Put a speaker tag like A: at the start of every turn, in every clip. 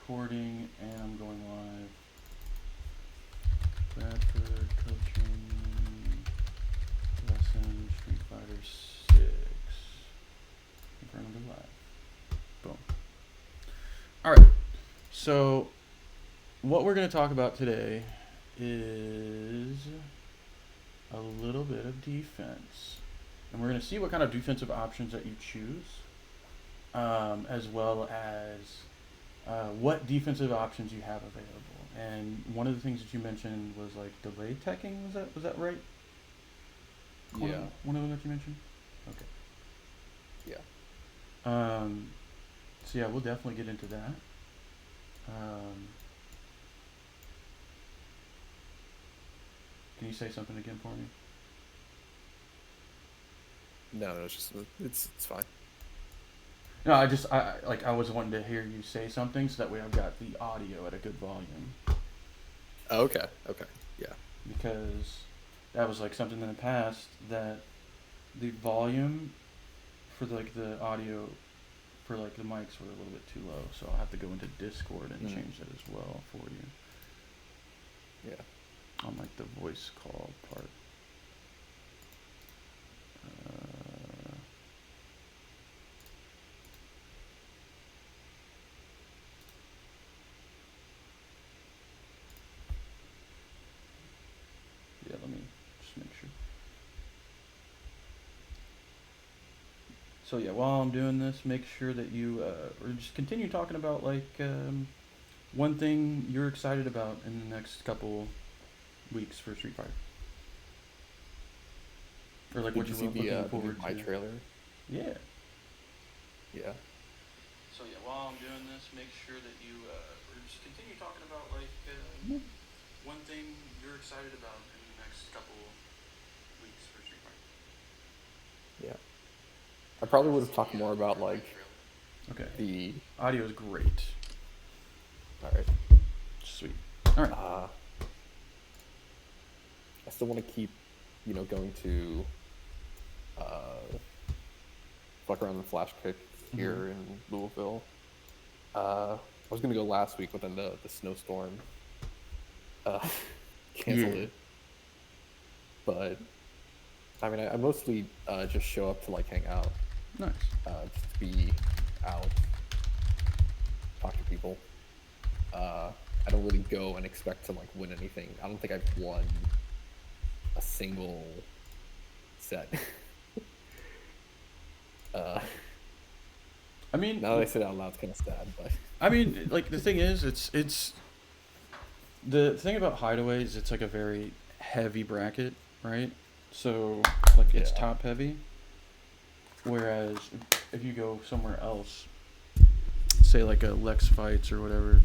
A: recording and I'm going live. Bradford coaching lesson Street Fighter 6. Confirm to go live. Boom. Alright, so what we're going to talk about today is a little bit of defense. And we're going to see what kind of defensive options that you choose, as well as what defensive options you have available. And one of the things that you mentioned was like delay teching. Was that right?
B: Yeah.
A: One of them that you mentioned. Okay.
B: Yeah.
A: So yeah, we'll definitely get into that. Can you say something again for me?
B: No, it's fine.
A: No, I was wanting to hear you say something so that way I've got the audio at a good volume.
B: Oh, okay. Yeah.
A: Because that was like something in the past that the volume for the audio for like the mics were a little bit too low, so I'll have to go into Discord and change that as well for you.
B: Yeah.
A: On like the voice call part. Yeah, let me just make sure. So yeah, while I'm doing this, make sure that you or just continue talking about like one thing you're excited about in the next couple weeks for Street Fighter, or like what
B: Did you
A: you're
B: see
A: looking
B: the
A: forward
B: new
A: to.
B: trailer?
A: Yeah.
B: Yeah.
A: So yeah, while I'm doing this, make sure that you or just continue talking about like one thing you're excited about in the next couple weeks for Street Fighter.
B: Yeah. I probably would have talked more about like
A: Okay.
B: the.
A: Audio is great.
B: All right.
A: Sweet. All right.
B: I still want to keep, going to fuck around the flash kick here in Louisville. I was gonna go last week, but then the snowstorm canceled it. But I mean, I mostly just show up to like hang out.
A: Nice.
B: Just to be out, talk to people. I don't really go and expect to like win anything. I don't think I've won a single set.
A: I mean,
B: now that I say it out loud, it's kind of sad, but
A: I mean, like the thing is, it's the thing about Hideaways. It's like a very heavy bracket, right? So like it's top heavy. Whereas if you go somewhere else, say like a Lex Fights or whatever,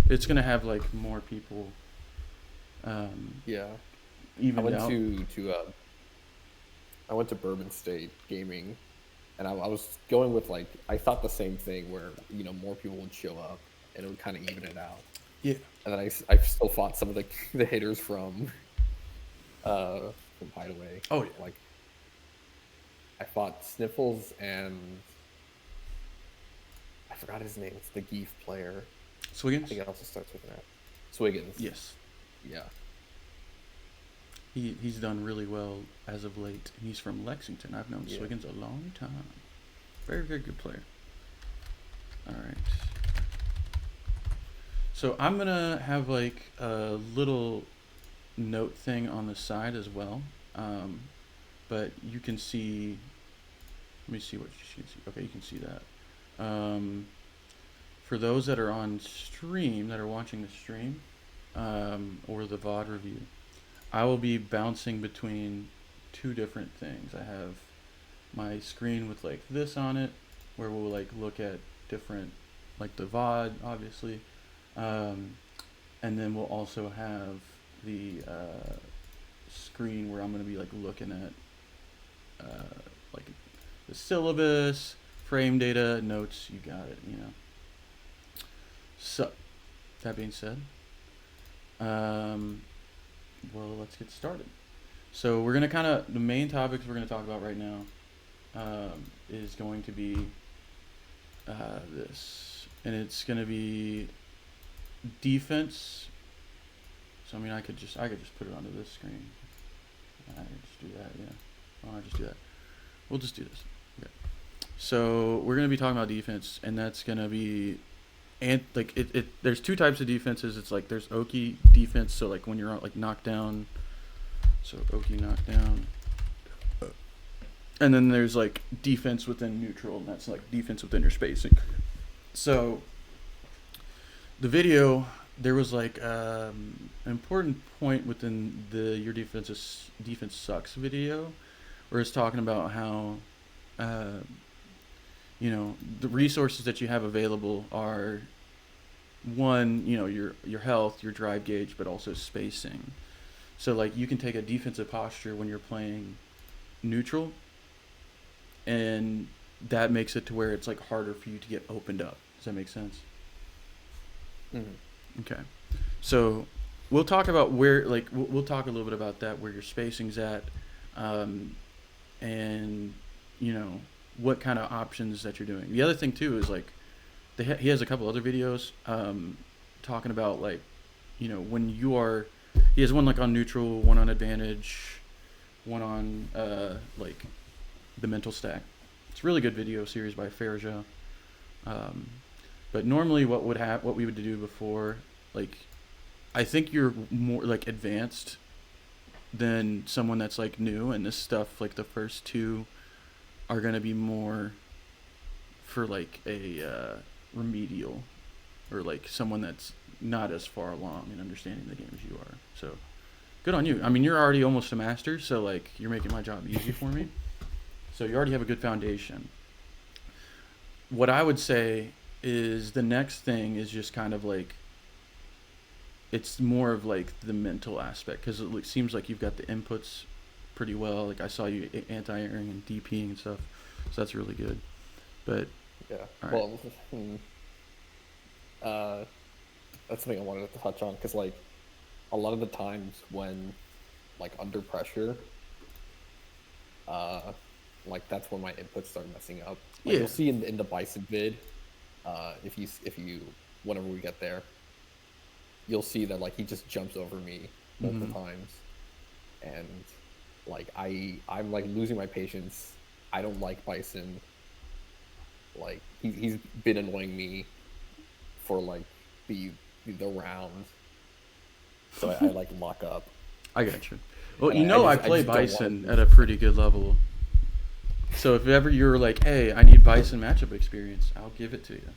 A: it's gonna have like more people.
B: Yeah.
A: Even
B: I went to Bourbon State Gaming, and I was going with like I thought the same thing where more people would show up and it would kind of even it out.
A: Yeah.
B: And then I still fought some of the hitters from Hideaway.
A: Oh yeah.
B: Like I fought Sniffles and I forgot his name. It's the Geef player.
A: Swiggins?
B: I think it also starts with an F. Swiggins.
A: Yes.
B: Yeah.
A: He's done really well as of late. He's from Lexington. I've known Swiggins a long time. Very, very good player. All right. So I'm going to have like a little note thing on the side as well. But you can see, let me see what you can see. Okay, you can see that. For those that are on stream, that are watching the stream, or the VOD review, I will be bouncing between two different things. I have my screen with like this on it, where we'll like look at different, like the VOD, obviously, and then we'll also have the screen where I'm going to be like looking at like the syllabus, frame data, notes. You got it, So, that being said, well, let's get started. So we're going to the main topics we're going to talk about right now is going to be this. And it's going to be defense. So I mean, I could just put it onto this screen. I could just do that. Yeah. Why don't I just do that? We'll just do this. Okay. So we're gonna be talking about defense, and that's gonna be, and like there's two types of defenses. It's like there's Oki defense, so like when you're like knocked down. So Oki knockdown. And then there's like defense within neutral, and that's like defense within your spacing. So the video, there was like an important point within the your defense sucks video, where it's talking about how the resources that you have available are one, your health, your drive gauge, but also spacing. So like you can take a defensive posture when you're playing neutral, and that makes it to where it's like harder for you to get opened up. Does that make sense?
B: Mm-hmm.
A: Okay. So we'll talk about where, like, we'll talk a little bit about that, where your spacing's at, and what kind of options that you're doing. The other thing too is like he has a couple other videos talking about like when you are, he has one like on neutral, one on advantage, one on like the mental stack. It's a really good video series by Farja. But normally what we would do before, like, I think you're more like advanced than someone that's like new, and this stuff, like the first two are going to be more for like a remedial, or like someone that's not as far along in understanding the game as you are. So good on you. I mean, you're already almost a master, so like you're making my job easy for me. So you already have a good foundation. What I would say is the next thing is just kind of like, it's more of like the mental aspect, because it seems like you've got the inputs pretty well. Like I saw you anti-airing and DPing and stuff, so that's really good. But
B: yeah,
A: well,
B: that's something I wanted to touch on, because like a lot of the times when like under pressure, like that's when my inputs start messing up. Like,
A: yeah,
B: you'll see in the Bison vid, if you whenever we get there, you'll see that like he just jumps over me multiple times, and like I'm like losing my patience. I don't like Bison. Like he's been annoying me for like the round, so I like lock up.
A: I got you. Well,
B: And
A: I play Bison at a
B: to...
A: pretty good level. So if ever you're like, hey, I need Bison matchup experience, I'll give it to you.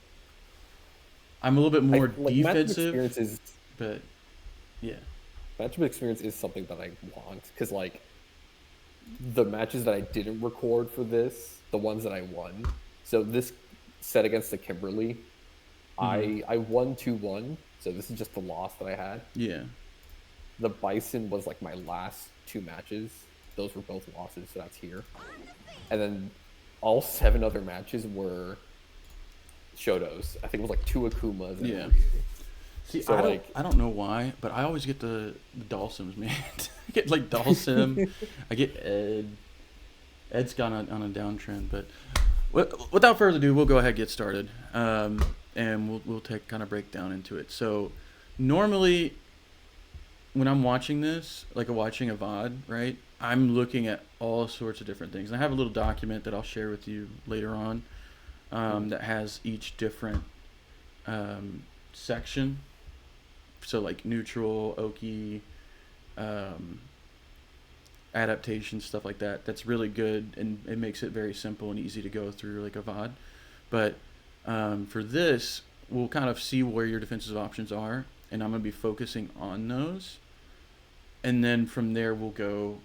A: I'm a little bit more defensive, but yeah.
B: Matchup experience is something that I want, because like the matches that I didn't record for this, the ones that I won. So this set against the Kimberly, I won 2-1. So this is just the loss that I had.
A: Yeah.
B: The Bison was like my last two matches. Those were both losses, so that's here. And then all 7 other matches were Shotos. I think it was like 2 Akumas.
A: Yeah. See,
B: so
A: I don't know why, but I always get the Dalsims, man. I get like Dalsim. I get Ed. Ed's gone on a downtrend, but without further ado, we'll go ahead and get started, and we'll take kind of break down into it. So normally, when I'm watching this, like watching a VOD, right, I'm looking at all sorts of different things. And I have a little document that I'll share with you later on that has each different section. So like neutral, Oki, adaptation, stuff like that. That's really good, and it makes it very simple and easy to go through like a VOD. But for this, we'll kind of see where your defensive options are, and I'm going to be focusing on those. And then from there, we'll go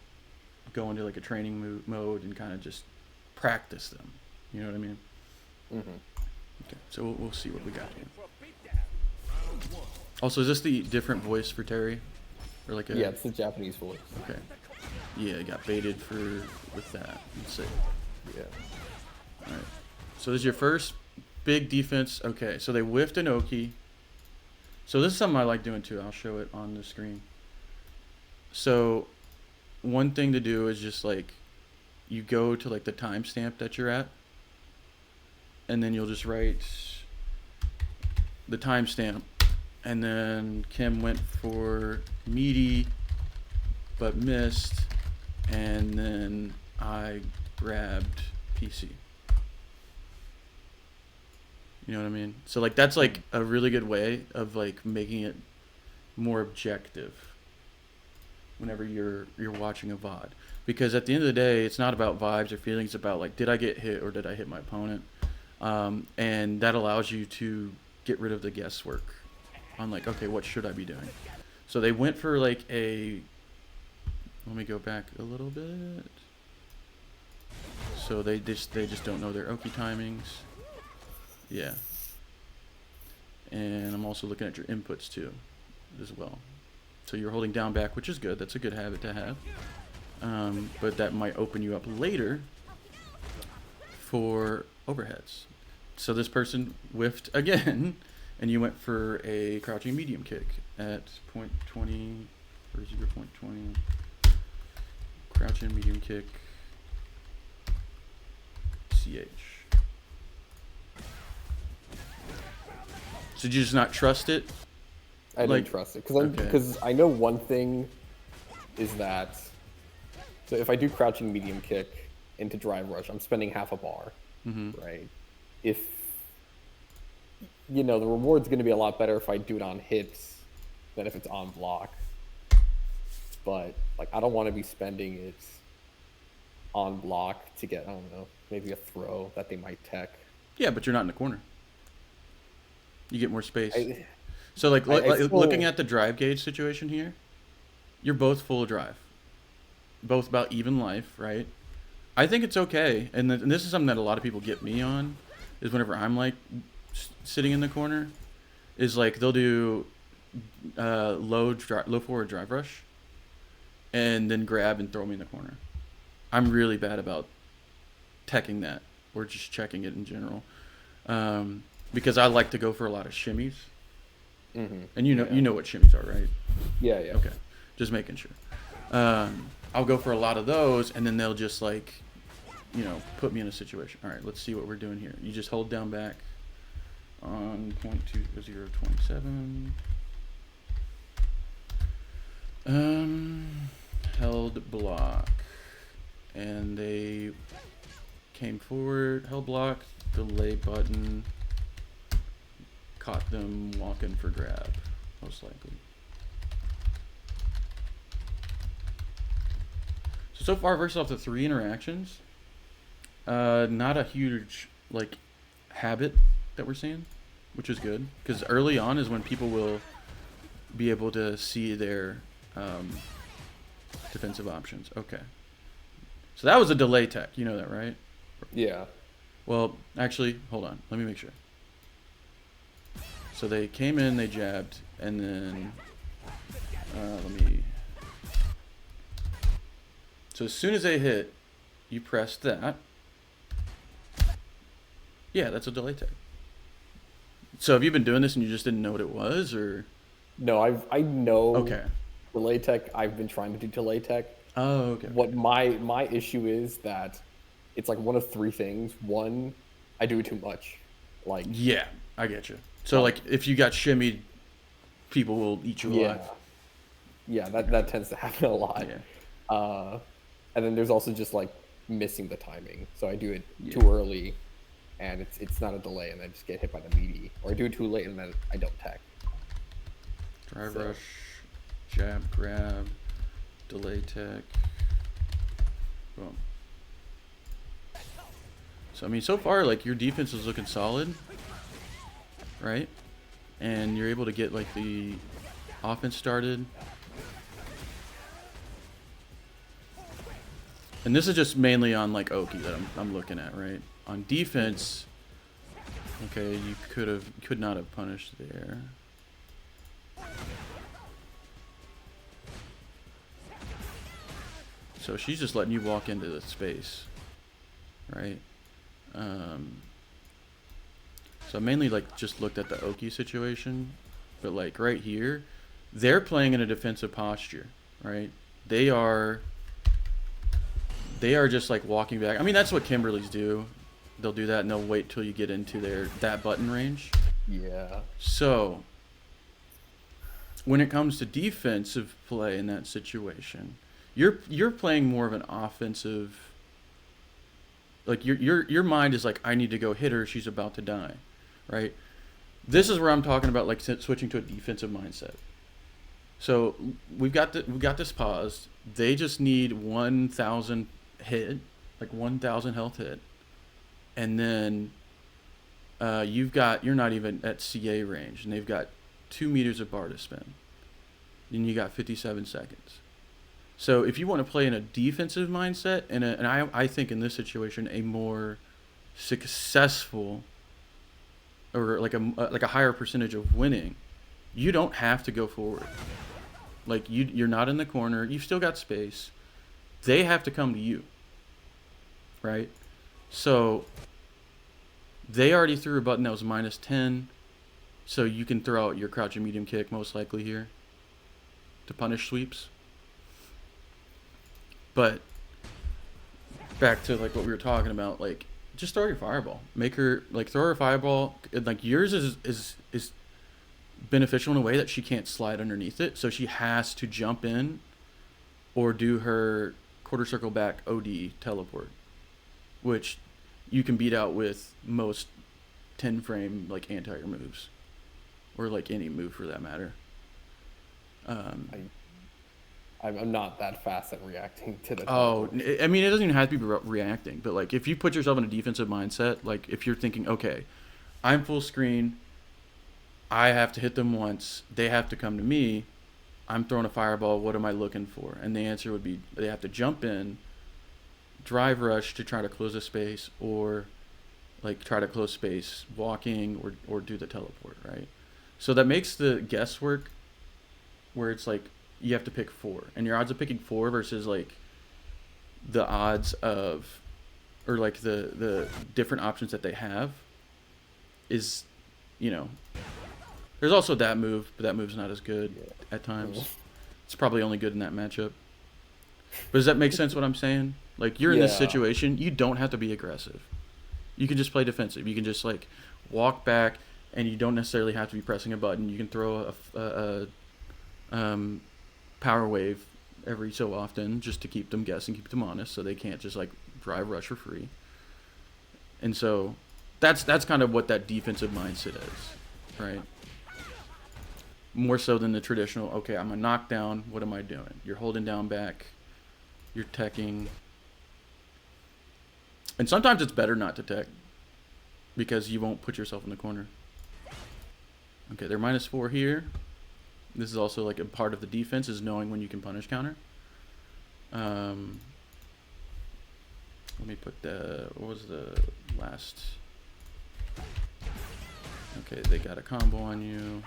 A: into like a training mode and kind of just practice them. You know what I mean? Okay, so we'll see what we got here. Also, is this the different voice for Terry? Or like
B: yeah, it's the Japanese voice.
A: Okay. Yeah, I got baited with that. Let's see.
B: Yeah.
A: All right. So this is your first big defense. Okay, so they whiffed an Oki. So this is something I like doing too. I'll show it on the screen. So one thing to do is just like you go to like the timestamp that you're at, and then you'll just write the timestamp and then Kim went for meaty, but missed, and then I grabbed PC. You know what I mean? So like that's like a really good way of like making it more objective whenever you're watching a VOD. Because at the end of the day, it's not about vibes or feelings. It's about like, did I get hit or did I hit my opponent? And that allows you to get rid of the guesswork on like, okay, what should I be doing? So they went for like a. Let me go back a little bit. So they just don't know their Oki timings. Yeah. And I'm also looking at your inputs too, as well. So you're holding down back, which is good. That's a good habit to have. But that might open you up later for overheads. So this person whiffed again, and you went for a crouching medium kick at 0.20 or 0.20. Crouching medium kick. CH. So did you just not trust it?
B: I didn't trust it because I know one thing is that, so if I do crouching medium kick into drive rush, I'm spending half a bar, right? If the reward's going to be a lot better if I do it on hits than if it's on block. But like I don't want to be spending it on block to get, I don't know, maybe a throw that they might tech.
A: Yeah, but you're not in the corner. You get more space. So like looking at the drive gauge situation here, you're both full of drive. Both about even life, right? I think it's okay. And this is something that a lot of people get me on, is whenever I'm like sitting in the corner, is like they'll do low forward drive rush and then grab and throw me in the corner. I'm really bad about teching that or just checking it in general. Because I like to go for a lot of shimmies. And you know what shimmies are, right?
B: Yeah.
A: Okay, just making sure. I'll go for a lot of those, and then they'll just like, put me in a situation. All right, let's see what we're doing here. You just hold down back on 0.2027. Held block, and they came forward. Held block, delay button. Caught them walking for grab, most likely. So far, versus off the 3 interactions, not a huge like habit that we're seeing, which is good, because early on is when people will be able to see their defensive options. Okay. So that was a delay tech. You know that, right?
B: Yeah.
A: Well, actually, hold on. Let me make sure. So they came in, they jabbed, and then So as soon as they hit, you press that. Yeah, that's a delay tech. So have you been doing this and you just didn't know what it was, or?
B: No, I know.
A: Okay.
B: Delay tech. I've been trying to do delay tech.
A: Oh, okay.
B: What my issue is that it's like one of 3 things. One, I do it too much. Like.
A: Yeah, I get you. So like if you got shimmied, people will eat you alive.
B: Yeah, that tends to happen a lot.
A: Yeah.
B: And then there's also just like missing the timing. So I do it too early, and it's not a delay, and I just get hit by the meaty, or I do it too late and then I don't tech.
A: Drive rush, jab, grab, delay tech. Boom. So I mean, so far like your defense is looking solid, right? And you're able to get like the offense started. And this is just mainly on like Oki that I'm looking at, right? On defense, okay, you could not have punished there. So she's just letting you walk into the space, right? So I mainly like just looked at the Oki situation, but like right here, they're playing in a defensive posture, right? They are just like walking back. I mean, that's what Kimberly's do. They'll do that and they'll wait till you get into that button range.
B: Yeah.
A: So when it comes to defensive play in that situation, you're playing more of an offensive. Like your mind is like, I need to go hit her. She's about to die, right? This is where I'm talking about like switching to a defensive mindset. So we've got this paused. They just need 1,000 hit, like 1,000 health hit, and then you're not even at CA range, and they've got 2 meters of bar to spin. Then you got 57 seconds. So if you want to play in a defensive mindset, and I think in this situation a more successful or like a higher percentage of winning, you don't have to go forward. Like you're not in the corner. You've still got space. They have to come to you, right? So they already threw a button that was -10, so you can throw out your crouch and medium kick most likely here to punish sweeps. But back to like what we were talking about, like just throw your fireball. Make her like throw her fireball. Like yours is beneficial in a way that she can't slide underneath it, so she has to jump in or do her quarter circle back OD teleport, which you can beat out with most 10 frame like anti-air moves, or like any move for that matter.
B: I'm not that fast at reacting to the
A: Oh,
B: teleport.
A: I mean, it doesn't even have to be reacting, but like if you put yourself in a defensive mindset, like if you're thinking, okay, I'm full screen, I have to hit them once, they have to come to me, I'm throwing a fireball, what am I looking for? And the answer would be they have to jump in, drive rush to try to close a space, or like try to close space walking, or do the teleport, right? So that makes the guesswork where it's like you have to pick 4, and your odds of picking 4 versus like the odds of, or like the different options that they have is, you know, there's also that move, but that move's not as good at times. It's probably only good in that matchup. But does that make sense what I'm saying? Like you're in this situation, you don't have to be aggressive. You can just play defensive. You can just like walk back, and you don't necessarily have to be pressing a button. You can throw a power wave every so often just to keep them guessing, keep them honest, so they can't just like drive rush for free. And so that's kind of what that defensive mindset is, right? More so than the traditional, okay, I'm a knockdown, what am I doing? You're holding down back, you're teching. And sometimes it's better not to tech because you won't put yourself in the corner. Okay, they're -4 here. This is also like a part of the defense, is knowing when you can punish counter. Let me put what was the last? Okay, they got a combo on you.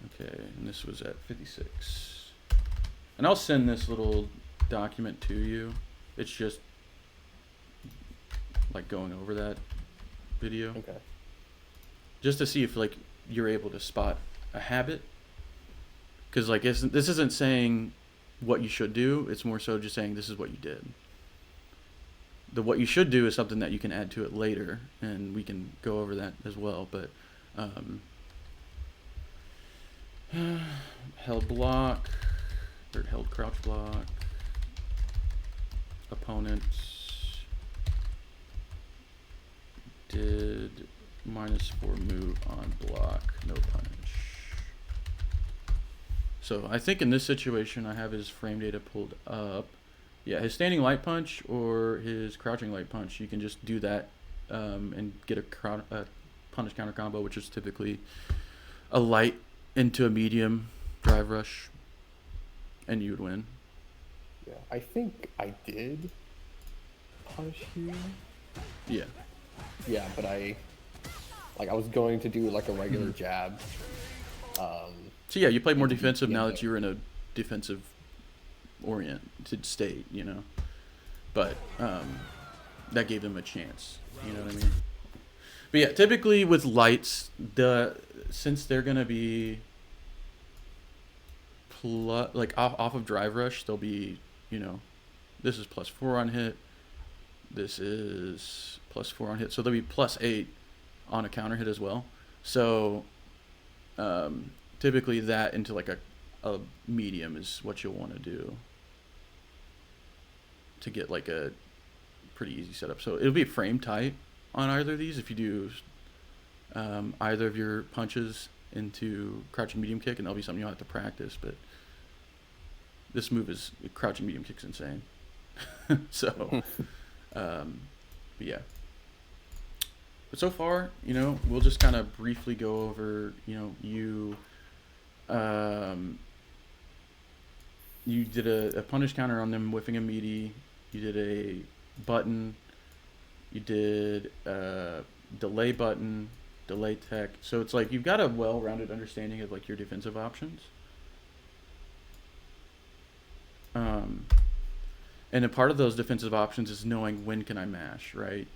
A: Okay, and this was at 56. And I'll send this little document to you. It's just like going over that video.
B: Okay.
A: Just to see if like you're able to spot a habit. Because like this isn't saying what you should do. It's more so just saying this is what you did. The what you should do is something that you can add to it later, and we can go over that as well. But held block, or held crouch block, opponent did -4 move on block, no punish. So I think in this situation I have his frame data pulled up. Yeah, his standing light punch or his crouching light punch, you can just do that and get a punish counter combo, which is typically a light into a medium drive rush, and you would win.
B: Yeah, I think I did punish you.
A: Yeah.
B: Yeah, but I was going to do like a regular jab.
A: So yeah, you played more defensive now that you're in a defensive oriented state, you know. But that gave them a chance, you know what I mean? But yeah, typically with lights, since they're gonna be like off of drive rush, they'll be, you know, this is +4 on hit, this is +4 on hit, so they'll be +8 on a counter hit as well. So typically that into like a medium is what you'll want to do to get like a pretty easy setup. So it'll be frame tight on either of these if you do either of your punches into crouching medium kick, and that'll be something you'll have to practice. But this move is crouching medium kick's insane. So, but yeah. But so far, we'll just kind of briefly go over, you did a punish counter on them whiffing a meaty. You did a button. You did a delay button, delay tech. So it's like you've got a well-rounded understanding of like your defensive options. And a part of those defensive options is knowing when can I mash, right?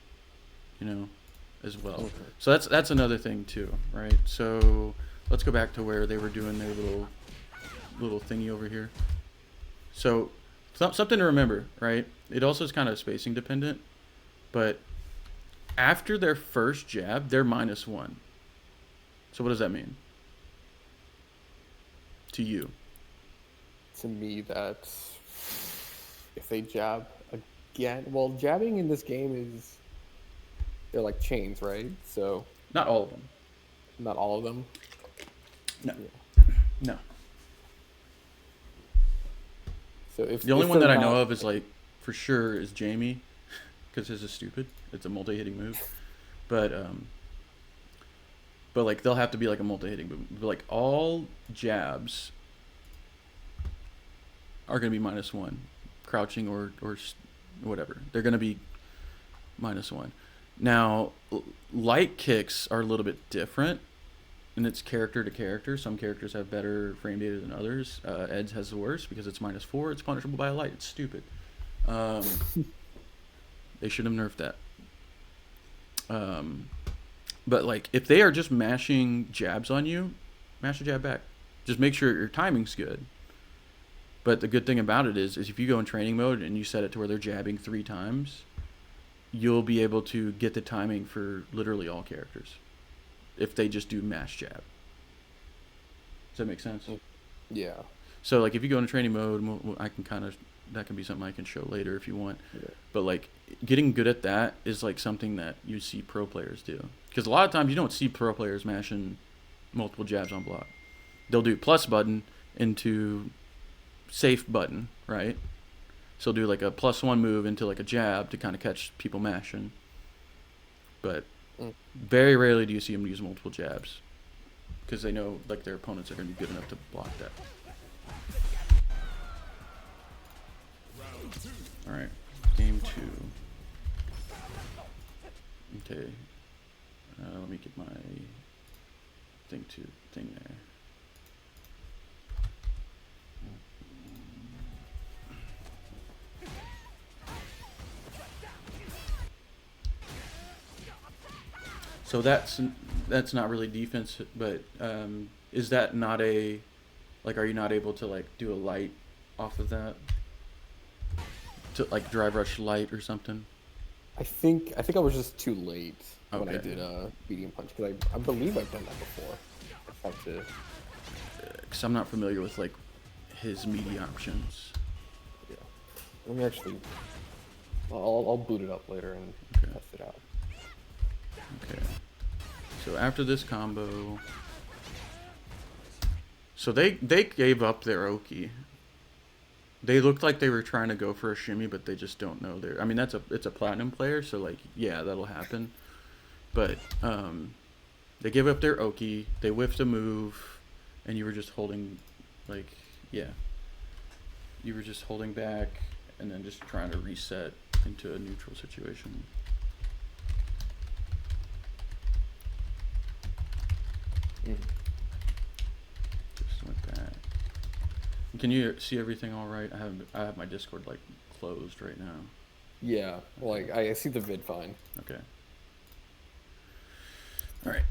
A: As well. Okay. So that's another thing too, right? So let's go back to where they were doing their little thingy over here. So something to remember, right? It also is kind of spacing dependent, but after their first jab, they're -1. So what does that mean to you?
B: To me, that if they jab again, well, jabbing in this game is, they're like chains, right? So
A: not all of them.
B: Not all of them.
A: No.
B: Yeah.
A: No.
B: So if
A: the only one that I know of is like for sure is Jamie, because his is stupid. It's a multi-hitting move, but like they'll have to be like a multi-hitting move. But like all jabs are gonna be -1, crouching or whatever. They're gonna be -1. Now, light kicks are a little bit different, and it's character to character. Some characters have better frame data than others. Ed's has the worst because it's -4. It's punishable by a light. It's stupid. They should have nerfed that. But like, if they are just mashing jabs on you, mash a jab back. Just make sure your timing's good. But the good thing about it is if you go in training mode and you set it to where they're jabbing 3 times, you'll be able to get the timing for literally all characters if they just do mash jab. Does that make sense?
B: Yeah.
A: So like if you go into training mode, I can that can be something I can show later if you want. Yeah. But like getting good at that is like something that you see pro players do. Because a lot of times you don't see pro players mashing multiple jabs on block. They'll do plus button into safe button, right? So do like a +1 move into like a jab to kind of catch people mashing. But very rarely do you see them use multiple jabs because they know like their opponents are going to be good enough to block that. All right, game 2. Okay, let me get my thing there. So that's not really defense, but is that not are you not able to like do a light off of that? To like drive rush light or something?
B: I think I was just too late when I did a medium punch, because I believe I've done that before. I have to.
A: Because I'm not familiar with like his meaty options.
B: Yeah. Let me actually. I'll boot it up later and test it out.
A: Okay. So after this combo, so they gave up their Oki. They looked like they were trying to go for a shimmy, but they just don't know I mean, it's a platinum player, so like yeah, that'll happen. But they gave up their Oki. They whiffed a move, and you were just holding, like you were just holding back, and then just trying to reset into a neutral situation. Just went back. Can you see everything all right? I have my Discord like closed right now.
B: Yeah, like I see the vid fine.
A: Okay. All right.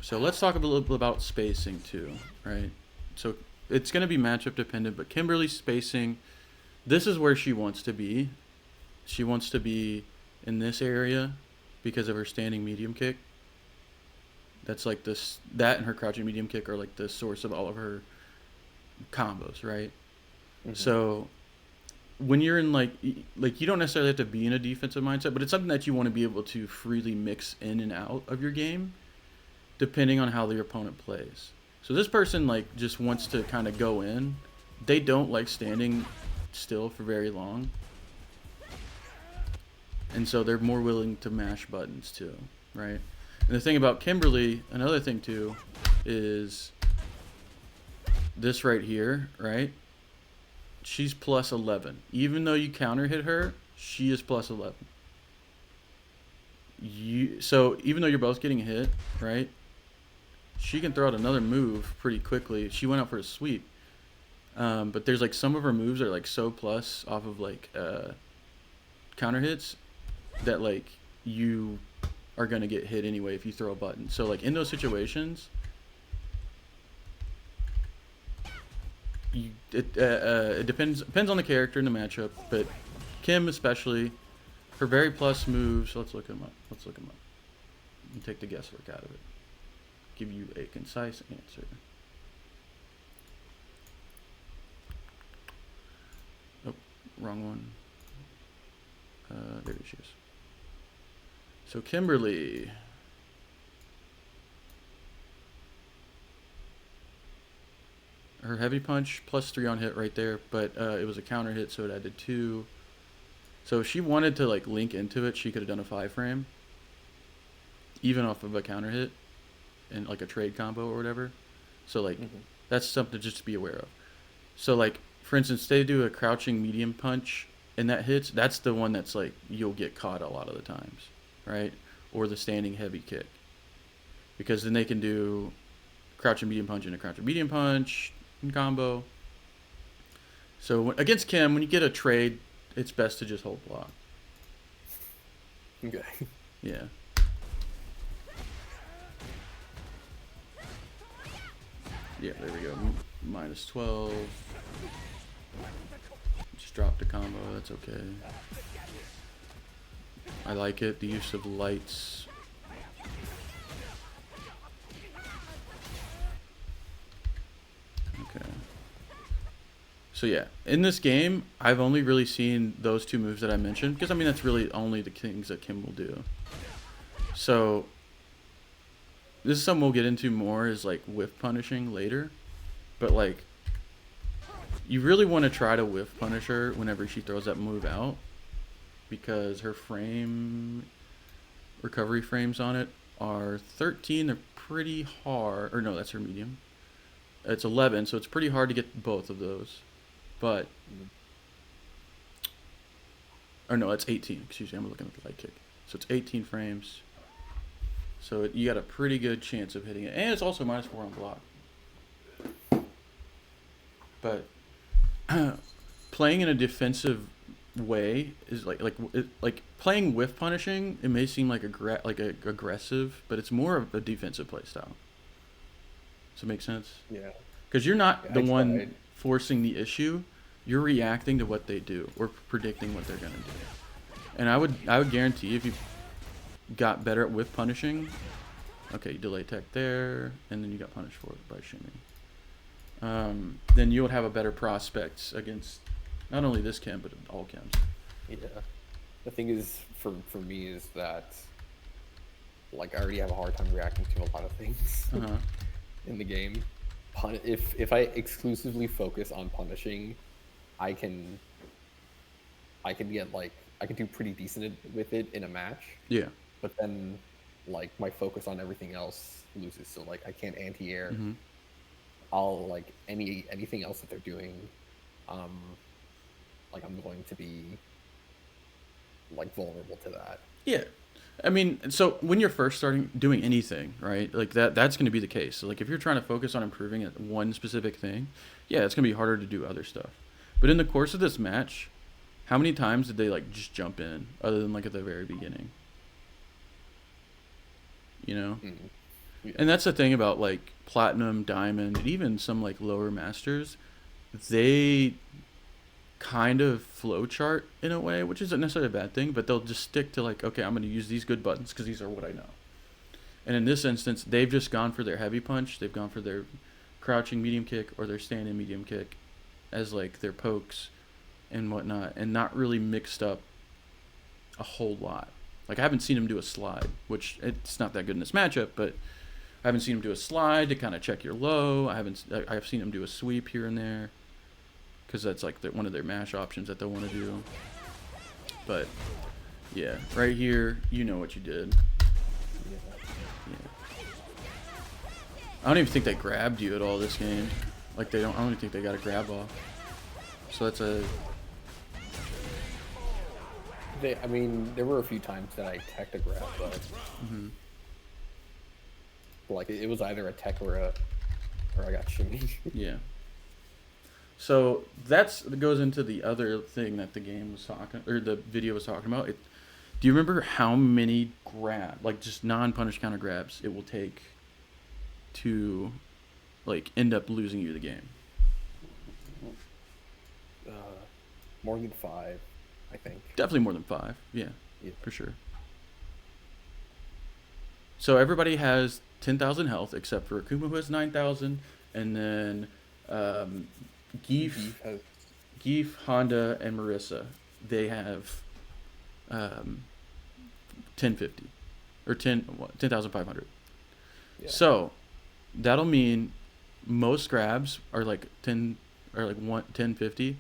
A: So let's talk a little bit about spacing too, right? So it's going to be matchup dependent, but Kimberly's spacing this is where she wants to be. She wants to be in this area because of her standing medium kick. That's like this. That and her crouching medium kick are like the source of all of her combos, right?
B: Mm-hmm.
A: So when you're in like you don't necessarily have to be in a defensive mindset, but it's something that you want to be able to freely mix in and out of your game depending on how your opponent plays. So this person like just wants to kind of go in. They don't like standing still for very long. And so they're more willing to mash buttons too, right? And the thing about Kimberly, another thing too, is this right here, right? She's plus 11. Even though you counter hit her, she is plus 11. So even though you're both getting hit, right? She can throw out another move pretty quickly. She went out for a sweep. But there's like some of her moves are like so plus off of like counter hits that like you are gonna get hit anyway if you throw a button. So like in those situations, it depends on the character and the matchup. But Kim especially, her very plus moves. Let's look them up. And take the guesswork out of it. Give you a concise answer. Oh, wrong one. There she is. So Kimberly. Her heavy punch plus 3 on hit right there, but it was a counter hit, so it added 2. So if she wanted to like link into it, she could have done a 5 frame, even off of a counter hit, and like a trade combo or whatever. So like that's something just to be aware of. So like for instance, they do a crouching medium punch and that hits. That's the one that's like you'll get caught a lot of the times, right? Or the standing heavy kick, because then they can do crouching medium punch and a crouching medium punch combo. So against Kim, when you get a trade, it's best to just hold block.
B: Okay.
A: Yeah. Yeah, there we go. Minus 12. Just dropped a combo. That's okay. I like it. The use of lights. Okay. So yeah, in this game, I've only really seen those 2 moves that I mentioned, because I mean that's really only the things that Kim will do. So this is something we'll get into more, is like whiff punishing later, but like you really want to try to whiff punish her whenever she throws that move out, because her recovery frames on it are 13. They're pretty hard, or no, that's her medium. It's 11, so it's pretty hard to get both of those. But, or no, it's 18. Excuse me, I'm looking at the light kick. So it's 18 frames. So you got a pretty good chance of hitting it, and it's also minus 4 on block. But playing in a defensive way is like playing whiff punishing. It may seem like aggressive, but it's more of a defensive play style. Does it make sense?
B: Yeah.
A: Because you're not the one
B: tried.
A: forcing the issue. You're reacting to what they do or predicting what they're gonna do. And I would guarantee if you got better at whiff punishing, okay, you delay tech there, and then you got punished for it by shimmy. Then you would have a better prospects against not only this Kim but all Kims.
B: Yeah. The thing is, for me, is that like I already have a hard time reacting to a lot of things in the game. If I exclusively focus on punishing, I can get like I can do pretty decent with it in a match.
A: Yeah.
B: But then like my focus on everything else loses. So like I can't anti-air. I'll like anything else that they're doing, like I'm going to be like vulnerable to that.
A: Yeah. I mean, so when you're first starting doing anything, right? Like that's going to be the case. So like if you're trying to focus on improving at one specific thing, yeah, it's going to be harder to do other stuff. But in the course of this match, how many times did they like just jump in other than like at the very beginning? You know?
B: Yeah.
A: And that's the thing about like platinum, diamond, and even some like lower masters. They kind of flow chart in a way, which isn't necessarily a bad thing, but they'll just stick to like, okay, I'm going to use these good buttons because these are what I know. And in this instance, they've just gone for their heavy punch, they've gone for their crouching medium kick or their standing medium kick as like their pokes and whatnot, and not really mixed up a whole lot. Like I haven't seen him do a slide, which it's not that good in this matchup, but I haven't seen him do a slide to kind of check your low. I've seen him do a sweep here and there because that's like one of their mash options that they'll want to do. But yeah, right here, you know what you did. Yeah. I don't even think they grabbed you at all this game. Like I don't even think they got a grab off. So that's a.
B: I mean, there were a few times that I teched a grab, but like it was either a tech or I got shimmy.
A: Yeah. So that goes into the other thing that the game was talking, or the video was talking about. Do you remember how many like just non-punish counter grabs it will take to, like, end up losing you the game?
B: More than 5, I think.
A: Definitely more than 5. Yeah, for sure. So everybody has 10,000 health except for Akuma, who has 9,000, and then Geef, Honda, and Marissa, they have 1050 or 10,500. Yeah. So that'll mean most grabs are like 10 or like 1050.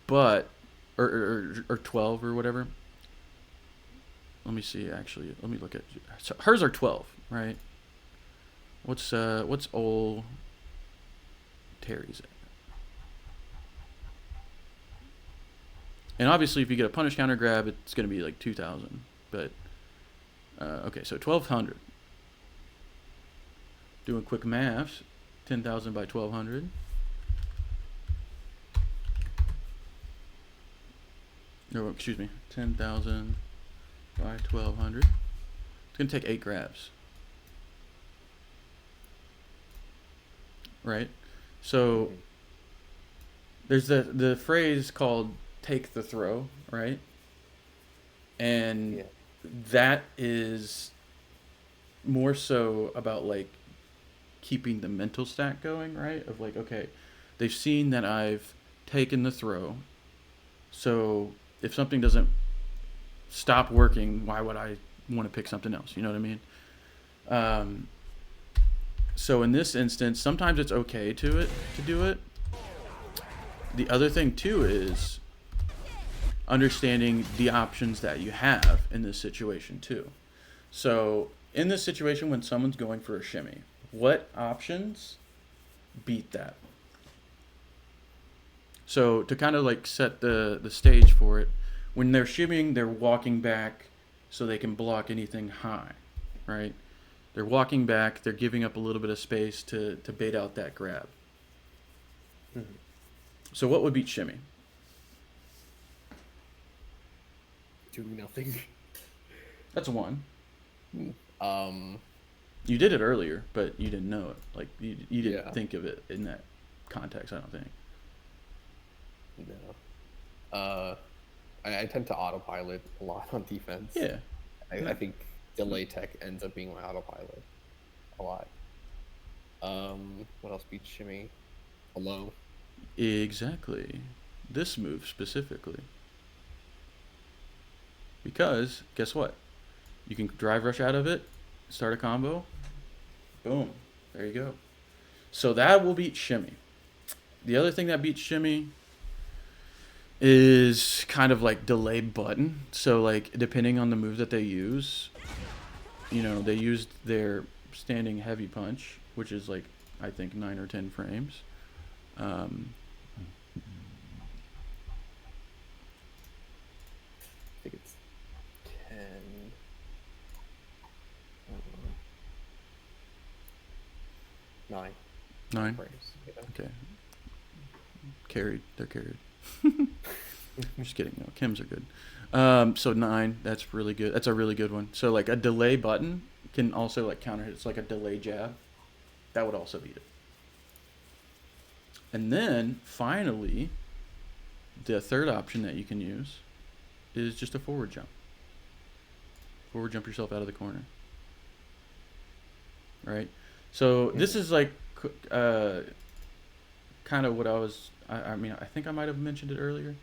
A: But or 12 or whatever. Let me see. Actually, let me look at. So hers are 12, right? What's old Terry's at? And obviously, if you get a punish counter grab, it's going to be like 2,000. But okay, so 1,200. Doing quick maths, 10,000 by 1,200. No, excuse me, 10,000 by 1,200. It's going to take 8 grabs. Right? So there's the phrase called take the throw, right? And that is more so about like keeping the mental stack going, right? Of like, okay, they've seen that I've taken the throw, so if something doesn't stop working, why would I want to pick something else? You know what I mean? So in this instance, sometimes it's okay to do it. The other thing too is understanding the options that you have in this situation too. So in this situation, when someone's going for a shimmy, what options beat that? So to kind of like set the stage for it, when they're shimmying, they're walking back so they can block anything high, right? They're walking back, they're giving up a little bit of space to bait out that grab. Mm-hmm. So what would beat shimmy?
B: Doing nothing.
A: That's a 1. You did it earlier, but you didn't know it. Like you didn't think of it in that context, I don't think.
B: No. I tend to autopilot a lot on defense.
A: Yeah.
B: I think delay tech ends up being my autopilot a lot. What else beats shimmy? A low.
A: Exactly. This move specifically. Because guess what? You can drive rush out of it, start a combo. Boom. There you go. So that will beat shimmy. The other thing that beats shimmy is kind of like delay button. So like depending on the move that they use, you know, they used their standing heavy punch, which is like I think 9 or 10 frames.
B: I think it's 10. 9.
A: 9
B: frames. Yeah.
A: Okay. They're carried. Just kidding. No, Kims are good. So 9. That's really good. That's a really good one. So like a delay button can also like counter hit. It's like a delay jab. That would also beat it. And then finally, the third option that you can use is just a forward jump. Forward jump yourself out of the corner. Right? So this is like uh, kind of what I mean, I think I might have mentioned it earlier,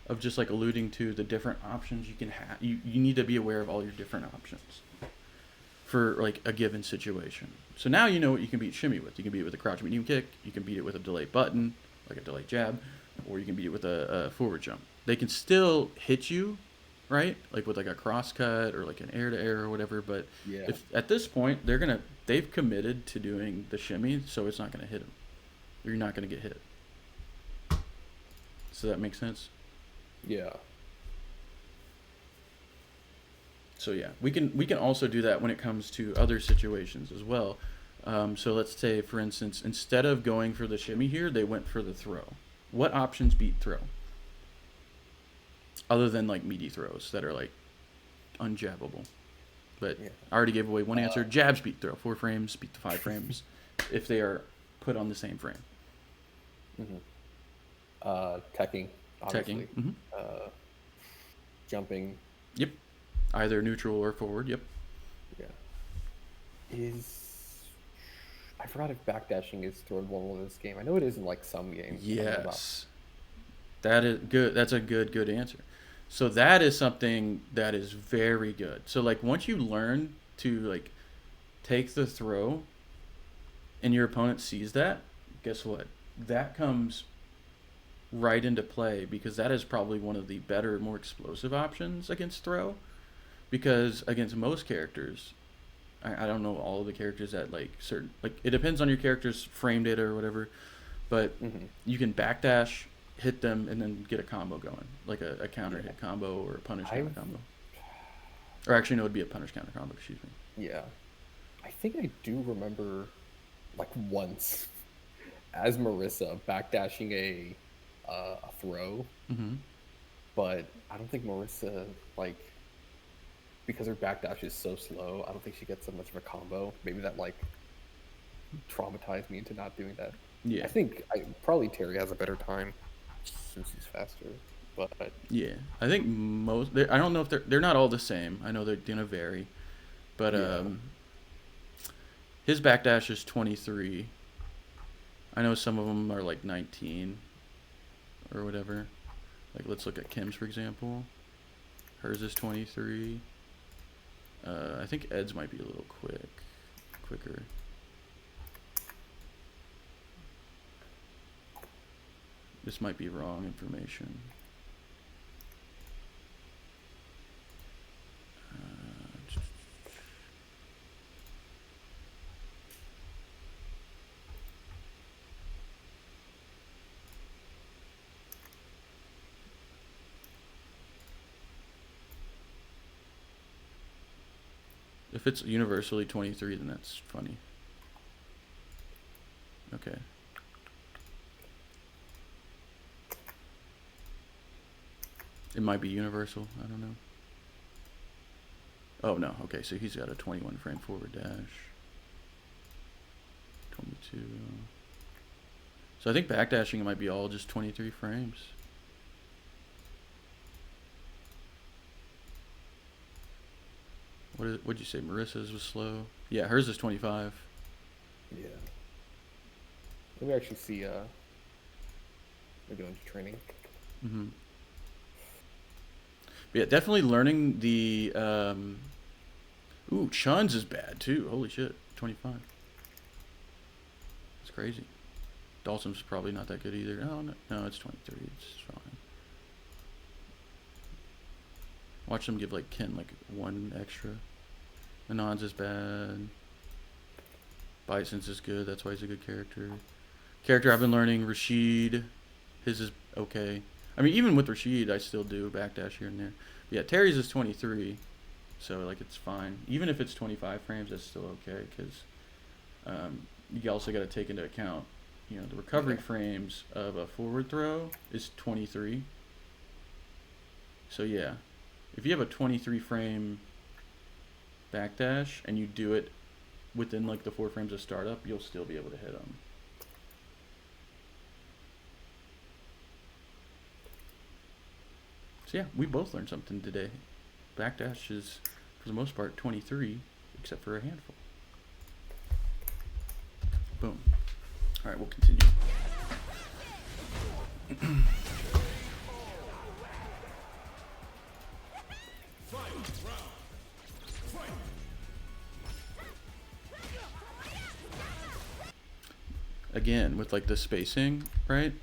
A: of just like alluding to the different options you can have. You need to be aware of all your different options for like a given situation. So now you know what you can beat shimmy with. You can beat it with a crouch medium kick. You can beat it with a delay button, like a delay jab, or you can beat it with a forward jump. They can still hit you, right? Like with like a cross cut or like an air to air or whatever. But
B: Yeah.
A: if at this point they've committed to doing the shimmy, so it's not gonna hit them. You're not gonna get hit. So that makes sense.
B: Yeah.
A: So yeah, we can also do that when it comes to other situations as well. So let's say, for instance, instead of going for the shimmy here, they went for the throw. What options beat throw? Other than like meaty throws that are like unjabbable. But
B: Yeah.
A: I already gave away one answer. Jabs beat throw. 4 frames beat the 5 frames if they are put on the same frame.
B: Mm-hmm. Teching,
A: Teching.
B: obviously.
A: Mm-hmm.
B: Jumping.
A: Yep. Either neutral or forward. Yep.
B: Yeah. I forgot if backdashing is throwable in this game. I know it is in like some games. I don't know about.
A: Yes. That is good. That's a good answer. So that is something that is very good. So like once you learn to like take the throw and your opponent sees that, guess what? That comes right into play because that is probably one of the better, more explosive options against throw. Because against most characters, I don't know all of the characters that like certain like it depends on your character's frame data or whatever, but
B: Mm-hmm.
A: you can backdash, hit them, and then get a combo going, like a counter
B: Yeah.
A: hit combo or a punish counter
B: I've
A: combo. Or actually, no, it would be a punish counter combo. Excuse me.
B: Yeah. I think I do remember like once as Marissa backdashing a throw,
A: Mm-hmm.
B: but I don't think Marissa like because her backdash is so slow. I don't think she gets so much of a combo. Maybe that like traumatized me into not doing that.
A: Yeah,
B: I think probably Terry has a better time since he's faster, but
A: yeah. I think most. I don't know if they're not all the same. I know they're gonna vary, but
B: yeah.
A: his backdash is 23. I know some of them are like 19 or whatever. Like let's look at Kim's for example. Hers is 23. I think Ed's might be a little quicker. This might be wrong information. If it's universally 23, then that's funny. Okay. It might be universal. I don't know. Oh, no. Okay, so he's got a 21 frame forward dash. 22. So I think backdashing might be all just 23 frames. What'd you say? Marissa's was slow? Yeah, hers is 25.
B: Yeah. Let me actually see maybe into training.
A: Mm-hmm. Yeah, definitely learning the ooh, Chun's is bad too. Holy shit. 25. It's crazy. Dalton's probably not that good either. No, it's 23. It's fine. Watch them give like Ken like one extra. Anon's is bad. Bison's is good. That's why he's a good character. Character I've been learning, Rashid. His is okay. I mean, even with Rashid, I still do backdash here and there. But yeah, Terry's is 23. So like it's fine. Even if it's 25 frames, that's still okay because you also got to take into account, the recovery frames of a forward throw is 23. So yeah, if you have a 23 frame backdash and you do it within like the 4 frames of startup, you'll still be able to hit them. So yeah, we both learned something today. Backdash is, for the most part, 23, except for a handful. Boom. All right, we'll continue. Again, with like the spacing, right?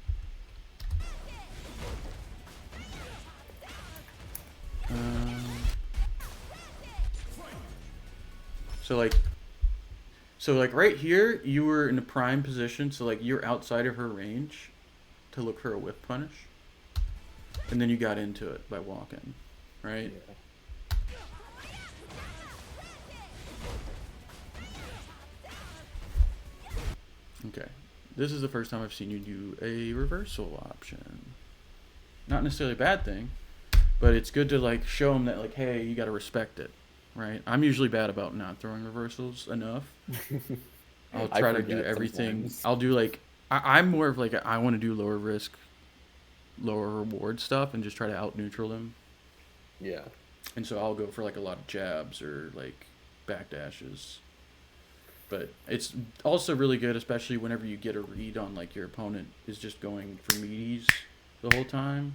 A: So like right here, you were in a prime position, so like you're outside of her range to look for a whip punish, and then you got into it by walking, right?
B: Yeah.
A: Okay, this is the first time I've seen you do a reversal option. Not necessarily a bad thing, but it's good to like show them that like, hey, you got to respect it, right? I'm usually bad about not throwing reversals enough. I'll try to do everything.
B: Sometimes.
A: I'll do like I'm more of like I want to do lower risk, lower reward stuff and just try to out neutral him.
B: Yeah.
A: And so I'll go for like a lot of jabs or like backdashes. But it's also really good, especially whenever you get a read on like your opponent is just going for meaties the whole time.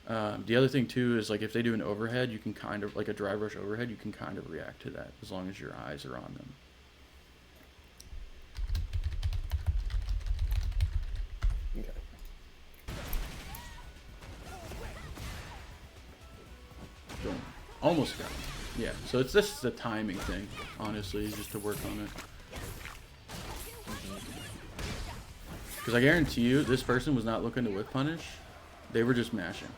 A: The other thing too is like if they do an overhead, you can kind of like a drive rush overhead, you can kind of react to that as long as your eyes are on them.
B: Okay.
A: Boom. Almost got him. Yeah, so it's just the timing thing, honestly, just to work on it. Because I guarantee you, this person was not looking to whip punish. They were just mashing.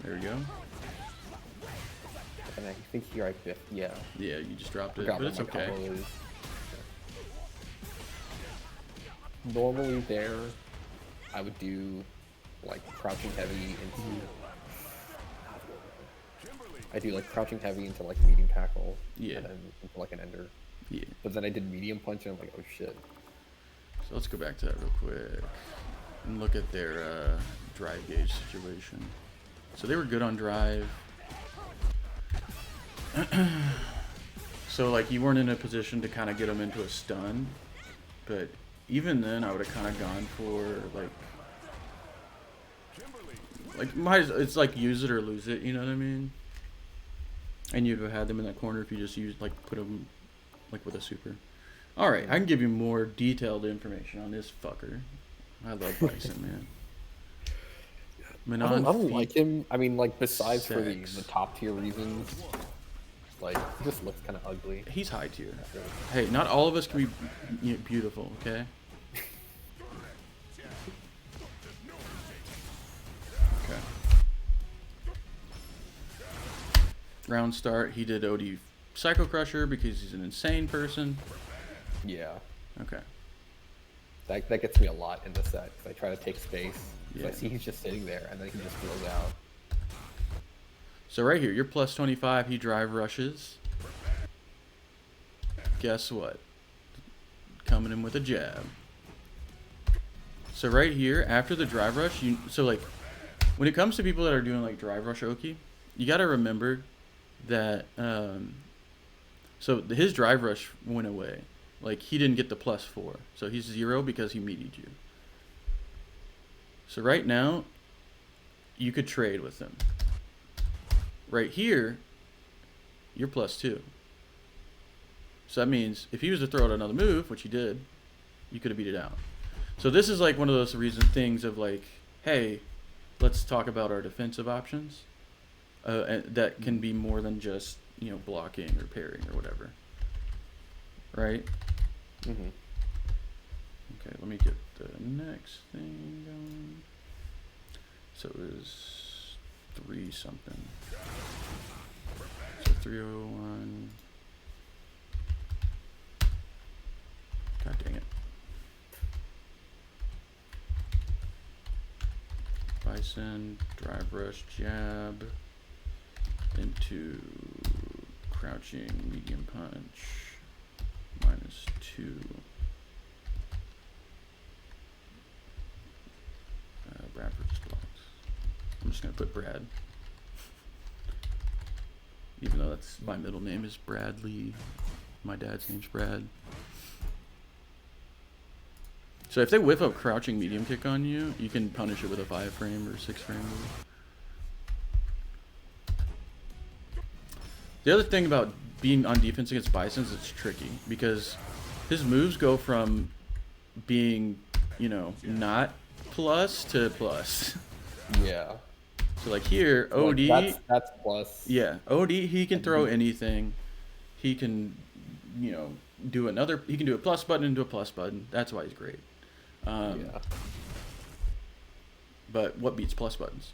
A: There we go.
B: And I think here I fit. Yeah.
A: Yeah, you just dropped it,
B: Forgot
A: but
B: what
A: it's
B: my
A: okay.
B: combo is. Normally there, I would do like crouching heavy into. I do like crouching heavy into like medium tackle.
A: Yeah.
B: And then into like an ender.
A: Yeah.
B: But then I did medium punch and I'm like, oh shit.
A: So let's go back to that real quick and look at their drive gauge situation. So they were good on drive. So like you weren't in a position to kind of get them into a stun, but even then I would have kind of gone for it's like use it or lose it, you know what I mean? And you'd have had them in that corner if you just used like put them like with a super. All right, I can give you more detailed information on this fucker. I love Bison, man.
B: I don't like him. I mean, like besides for the top tier reasons, like he just looks kind of ugly.
A: He's high tier. Hey, not all of us can be beautiful, okay? Okay. Round start, he did OD Psycho Crusher because he's an insane person.
B: Yeah.
A: Okay.
B: That gets me a lot in the set because I try to take space.
A: Yeah.
B: I see he's just sitting there and then he just blows out.
A: So right here, you're plus 25. He drive rushes. Guess what? Coming in with a jab. So right here, after the drive rush, so like when it comes to people that are doing like drive rush Oki, you got to remember that so his drive rush went away. Like he didn't get the +4, so he's 0 because he meatied you. So right now, you could trade with him. Right here, you're +2. So that means if he was to throw out another move, which he did, you could have beat it out. So this is like one of those things of like, hey, let's talk about our defensive options. And that can be more than just, you know, blocking or parrying or whatever. Right?
B: Mm-hmm.
A: Okay, let me get the next thing going. So it was 3 something. So 301. God dang it. Bison, drive rush, jab, into crouching, medium punch, -2. Bradford I'm just gonna put Brad, even though that's my middle name is Bradley. My dad's name's Brad. So if they whiff up crouching medium kick on you, you can punish it with a 5 frame or 6 frame move. The other thing about being on defense against Bison's, it's tricky because his moves go from being, you know, not plus to plus.
B: Yeah.
A: So like here, OD,
B: that's plus.
A: yeah, OD, he can throw anything. He can, you know, he can do a plus button into a plus button. That's why he's great.
B: Yeah.
A: But what beats plus buttons?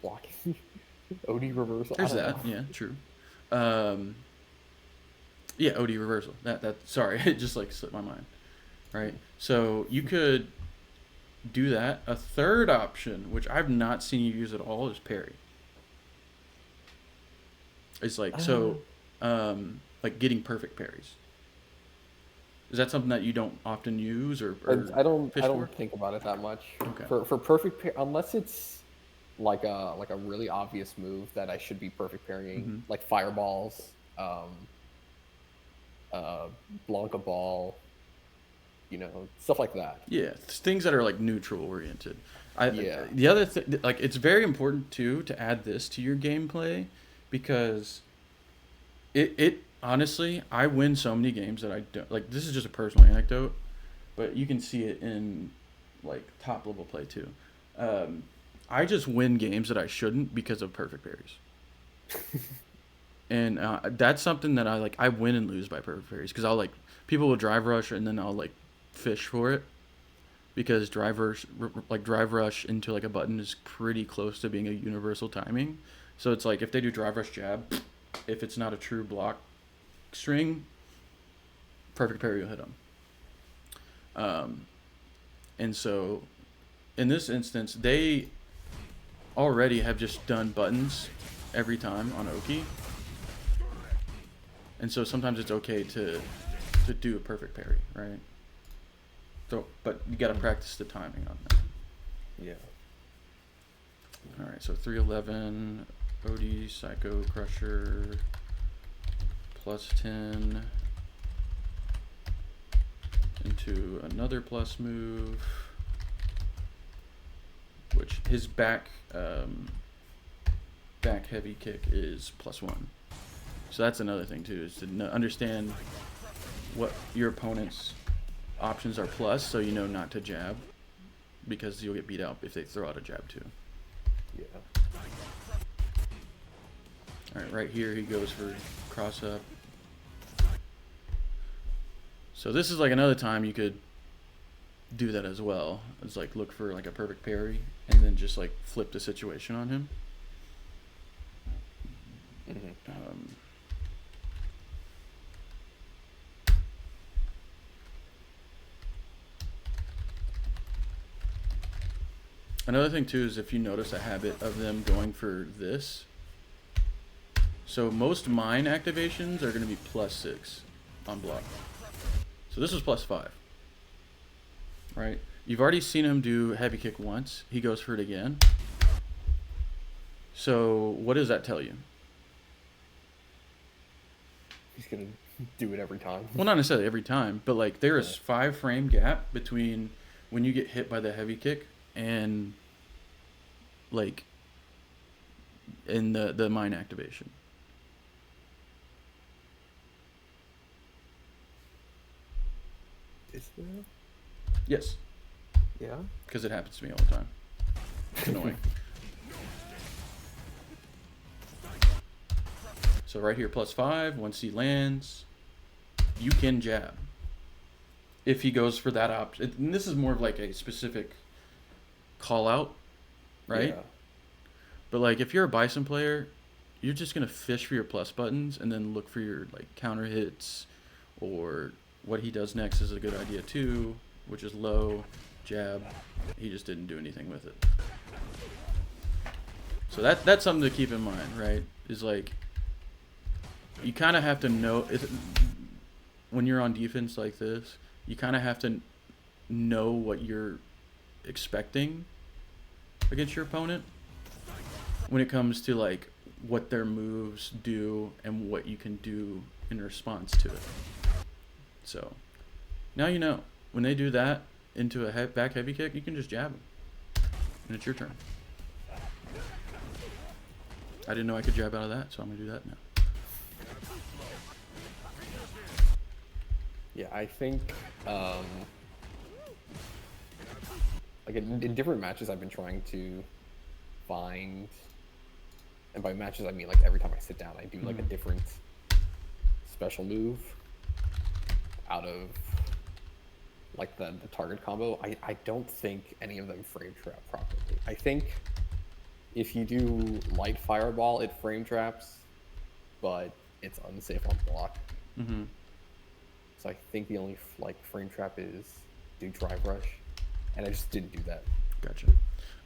B: Blocking. OD reversal.
A: There's that.
B: Know.
A: Yeah, true. Yeah, OD reversal. That sorry, it just like slipped my mind. Right. So you could do that. A third option, which I've not seen you use at all, is parry. It's like like getting perfect parries. Is that something that you don't often use or
B: I don't think about it that much.
A: Okay.
B: For perfect unless it's like a really obvious move that I should be perfect parrying, like fireballs, Blanca ball, you know, stuff like that.
A: Yeah, things that are like neutral oriented.
B: Yeah.
A: The other thing, like, it's very important too to add this to your gameplay, because it honestly, I win so many games that I don't like. This is just a personal anecdote, but you can see it in like top level play too. I just win games that I shouldn't because of perfect parries. And that's something that I win and lose by perfect parries, because I'll like, people will drive rush and then I'll like fish for it, because drive rush into like a button is pretty close to being a universal timing. So it's like if they do drive rush jab, if it's not a true block string, perfect parry will hit them. And so in this instance, they already have just done buttons every time on Oki. And so sometimes it's okay to do a perfect parry, right? So, but you got to practice the timing on that.
B: Yeah.
A: All right, so 311, OD, Psycho Crusher, +10 into another plus move, which his back heavy kick is +1. So that's another thing too, is to understand what your opponent's options are plus, so you know not to jab, because you'll get beat out if they throw out a jab too.
B: Yeah.
A: All right here he goes for cross up. So this is like another time you could do that as well. It's like look for like a perfect parry and then just like flip the situation on him. Another thing too is if you notice a habit of them going for this. So most mine activations are going to be +6 on block. So this is +5, right? You've already seen him do heavy kick once. He goes for it again. So what does that tell you?
B: He's gonna do it every time.
A: Well, not necessarily every time, but like there is 5 frame gap between when you get hit by the heavy kick and like in the mine activation.
B: Is there?
A: Yes.
B: Yeah.
A: Because it happens to me all the time. It's annoying. So right here, +5. Once he lands, you can jab. If he goes for that option, and this is more of like a specific call out, right?
B: Yeah.
A: But like if you're a Bison player, you're just gonna fish for your plus buttons and then look for your like counter hits, or what he does next is a good idea too, which is low jab. He just didn't do anything with it. So that's something to keep in mind, right? Is like you kind of have to know when you're on defense like this. You kind of have to know what you're expecting against your opponent when it comes to like what their moves do and what you can do in response to it. So now you know when they do that into a back heavy kick, you can just jab them, and it's your turn. I didn't know I could jab out of that, so I'm gonna do that now.
B: Yeah, I think like in different matches I've been trying to find, and by matches I mean like every time I sit down I do like a different special move out of like the target combo. I don't think any of them frame trap properly. I think if you do light fireball, it frame traps, but it's unsafe on block.
A: Mm-hmm.
B: So I think the only like frame trap is do drive rush, and I just didn't do that.
A: Gotcha.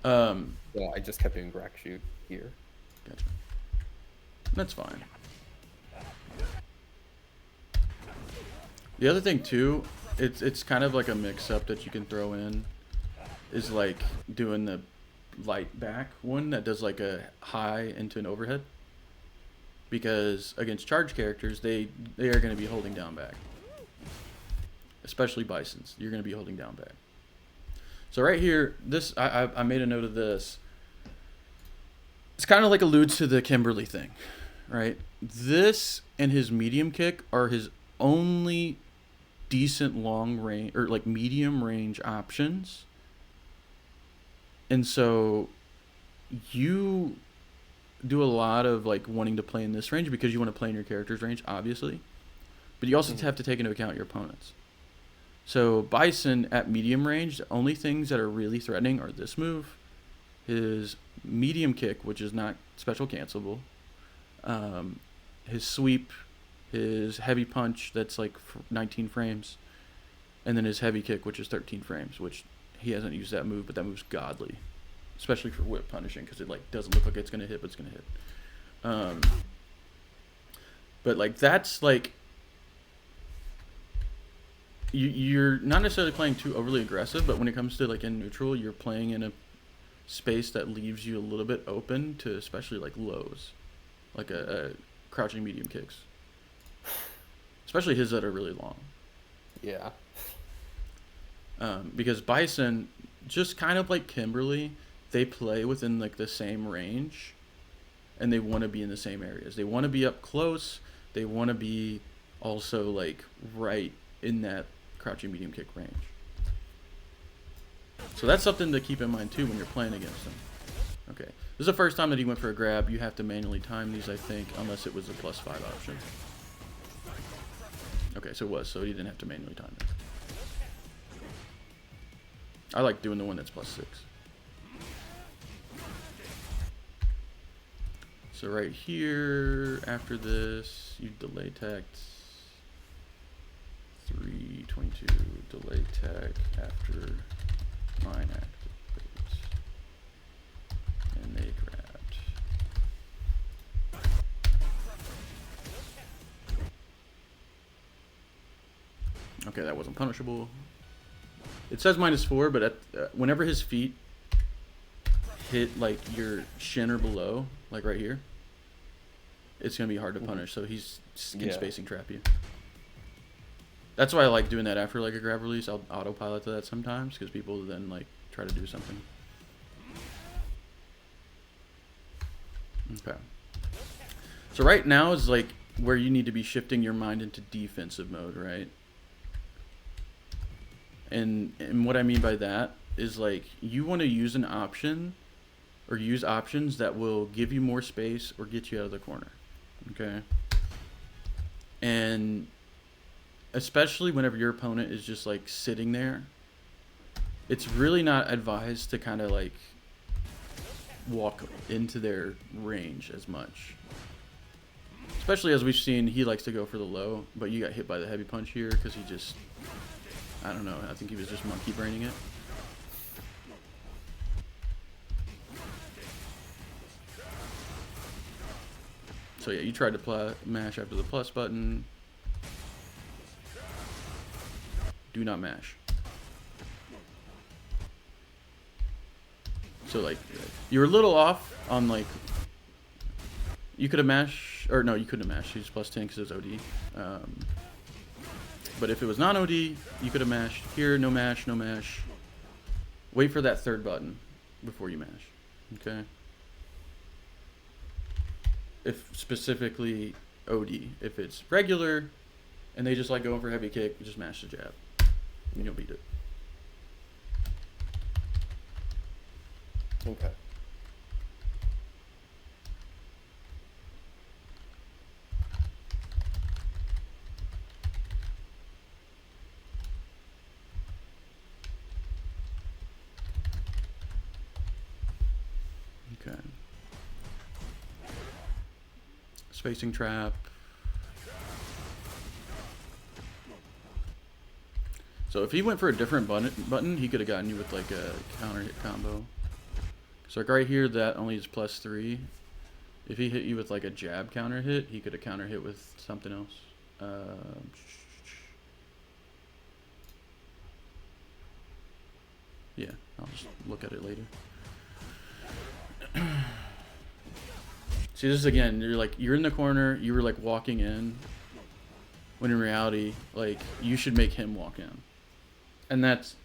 B: So I just kept doing rack shoot here.
A: Gotcha. That's fine. The other thing too, it's kind of like a mix-up that you can throw in, is like doing the light back one that does like a high into an overhead. Because against charge characters, they are going to be holding down back. Especially Bisons, you're going to be holding down back. So right here, this I made a note of this. It's kind of like alludes to the Kimberly thing, right? This and his medium kick are his only decent long range or like medium range options. And so you do a lot of like wanting to play in this range because you want to play in your character's range, obviously. But you also have to take into account your opponents. So Bison at medium range, the only things that are really threatening are this move, his medium kick, which is not special cancelable, his sweep, his heavy punch that's like 19 frames, and then his heavy kick, which is 13 frames, which he hasn't used that move, but that move's godly, especially for whip punishing because it like doesn't look like it's gonna hit, but it's gonna hit. But like that's like you're not necessarily playing too overly aggressive, but when it comes to like in neutral, you're playing in a space that leaves you a little bit open to especially like lows, like a crouching medium kicks, especially his that are really long.
B: Yeah.
A: Because Bison, just kind of like Kimberly, they play within like the same range, and they want to be in the same areas. They want to be up close. They want to be also like right in that crouching medium kick range. So that's something to keep in mind too when you're playing against him. Okay, this is the first time that he went for a grab. You have to manually time these, I think, unless it was a +5 option. Okay, so it was, so he didn't have to manually time it. I like doing the one that's +6. So right here, after this, you delay tech 322 delay tech after mine activates, and they grabbed. Okay, that wasn't punishable. It says -4, but at, whenever his feet hit like your shin or below, like right here, it's gonna be hard to punish. So he's can spacing trap you. That's why I like doing that after like a grab release. I'll autopilot to that sometimes because people then like try to do something. Okay. So right now is like where you need to be shifting your mind into defensive mode, right? And what I mean by that is like you want to use an option or use options that will give you more space or get you out of the corner. Okay. And especially whenever your opponent is just like sitting there, it's really not advised to kind of like walk into their range as much. Especially as we've seen, he likes to go for the low, but you got hit by the heavy punch here because he just, I don't know, I think he was just monkey braining it. So yeah, you tried to mash after the plus button. Do not mash. So like, you were a little off on like. You could have mashed, or no, you couldn't have mashed. She's plus 10 because it was OD. But if it was non-OD, you could have mashed. Here, no mash, no mash. Wait for that third button before you mash. Okay. If specifically OD, if it's regular, and they just like going for heavy kick, just mash the jab, and you'll beat it.
B: Okay.
A: Okay. Spacing trap. So if he went for a different button, he could have gotten you with like a counter hit combo. So like right here, that only is plus 3. If he hit you with like a jab counter hit, he could have counter hit with something else. Yeah, I'll just look at it later. See, this is again, you're in the corner, you were like walking in, when in reality, like, you should make him walk in. And that's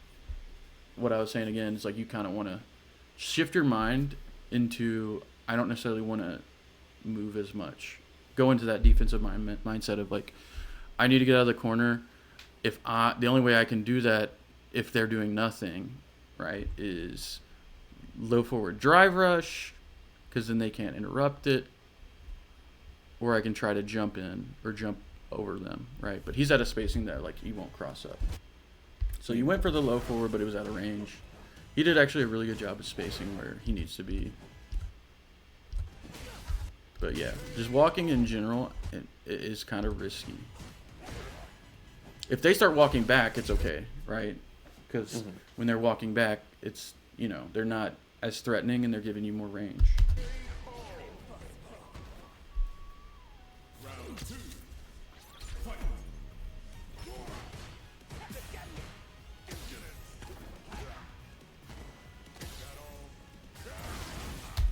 A: what I was saying again, it's like you kind of want to shift your mind into, I don't necessarily want to move as much. Go into that defensive mindset of like, I need to get out of the corner. The only way I can do that if they're doing nothing, right, is low forward drive rush, because then they can't interrupt it, or I can try to jump in or jump over them, right? But he's at a spacing that like he won't cross up. So you went for the low forward, but it was out of range. He did actually a really good job of spacing where he needs to be. But yeah, just walking in general it is kind of risky. If they start walking back, it's okay, right? Because when they're walking back, it's, they're not as threatening and they're giving you more range.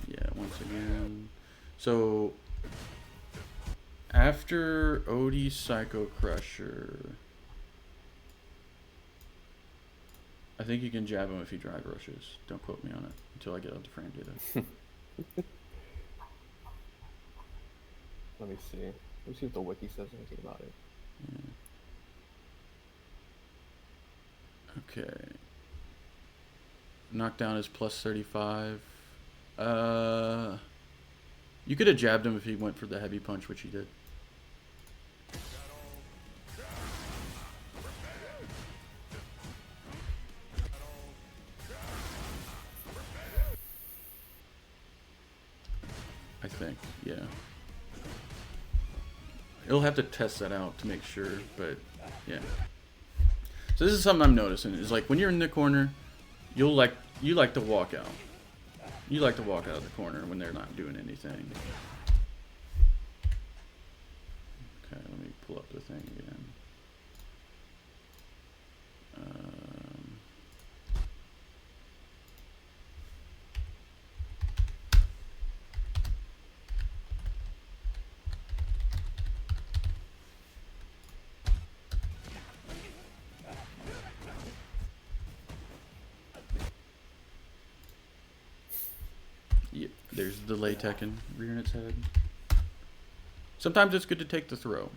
A: Yeah, once again. So after OD Psycho Crusher, I think you can jab him if he drive rushes. Don't quote me on it until I get out the frame data.
B: Let me see. Let me see if the wiki says anything about it.
A: Yeah. Okay. Knockdown is plus 35. You could have jabbed him if he went for the heavy punch, which he did. I think, yeah. It'll have to test that out to make sure, but yeah. So this is something I'm noticing is like when you're in the corner, you like to walk out. You like to walk out of the corner when they're not doing anything. Okay, let me pull up the thing again. Yeah, there's the delay Tekken rearing its head. Sometimes it's good to take the throw.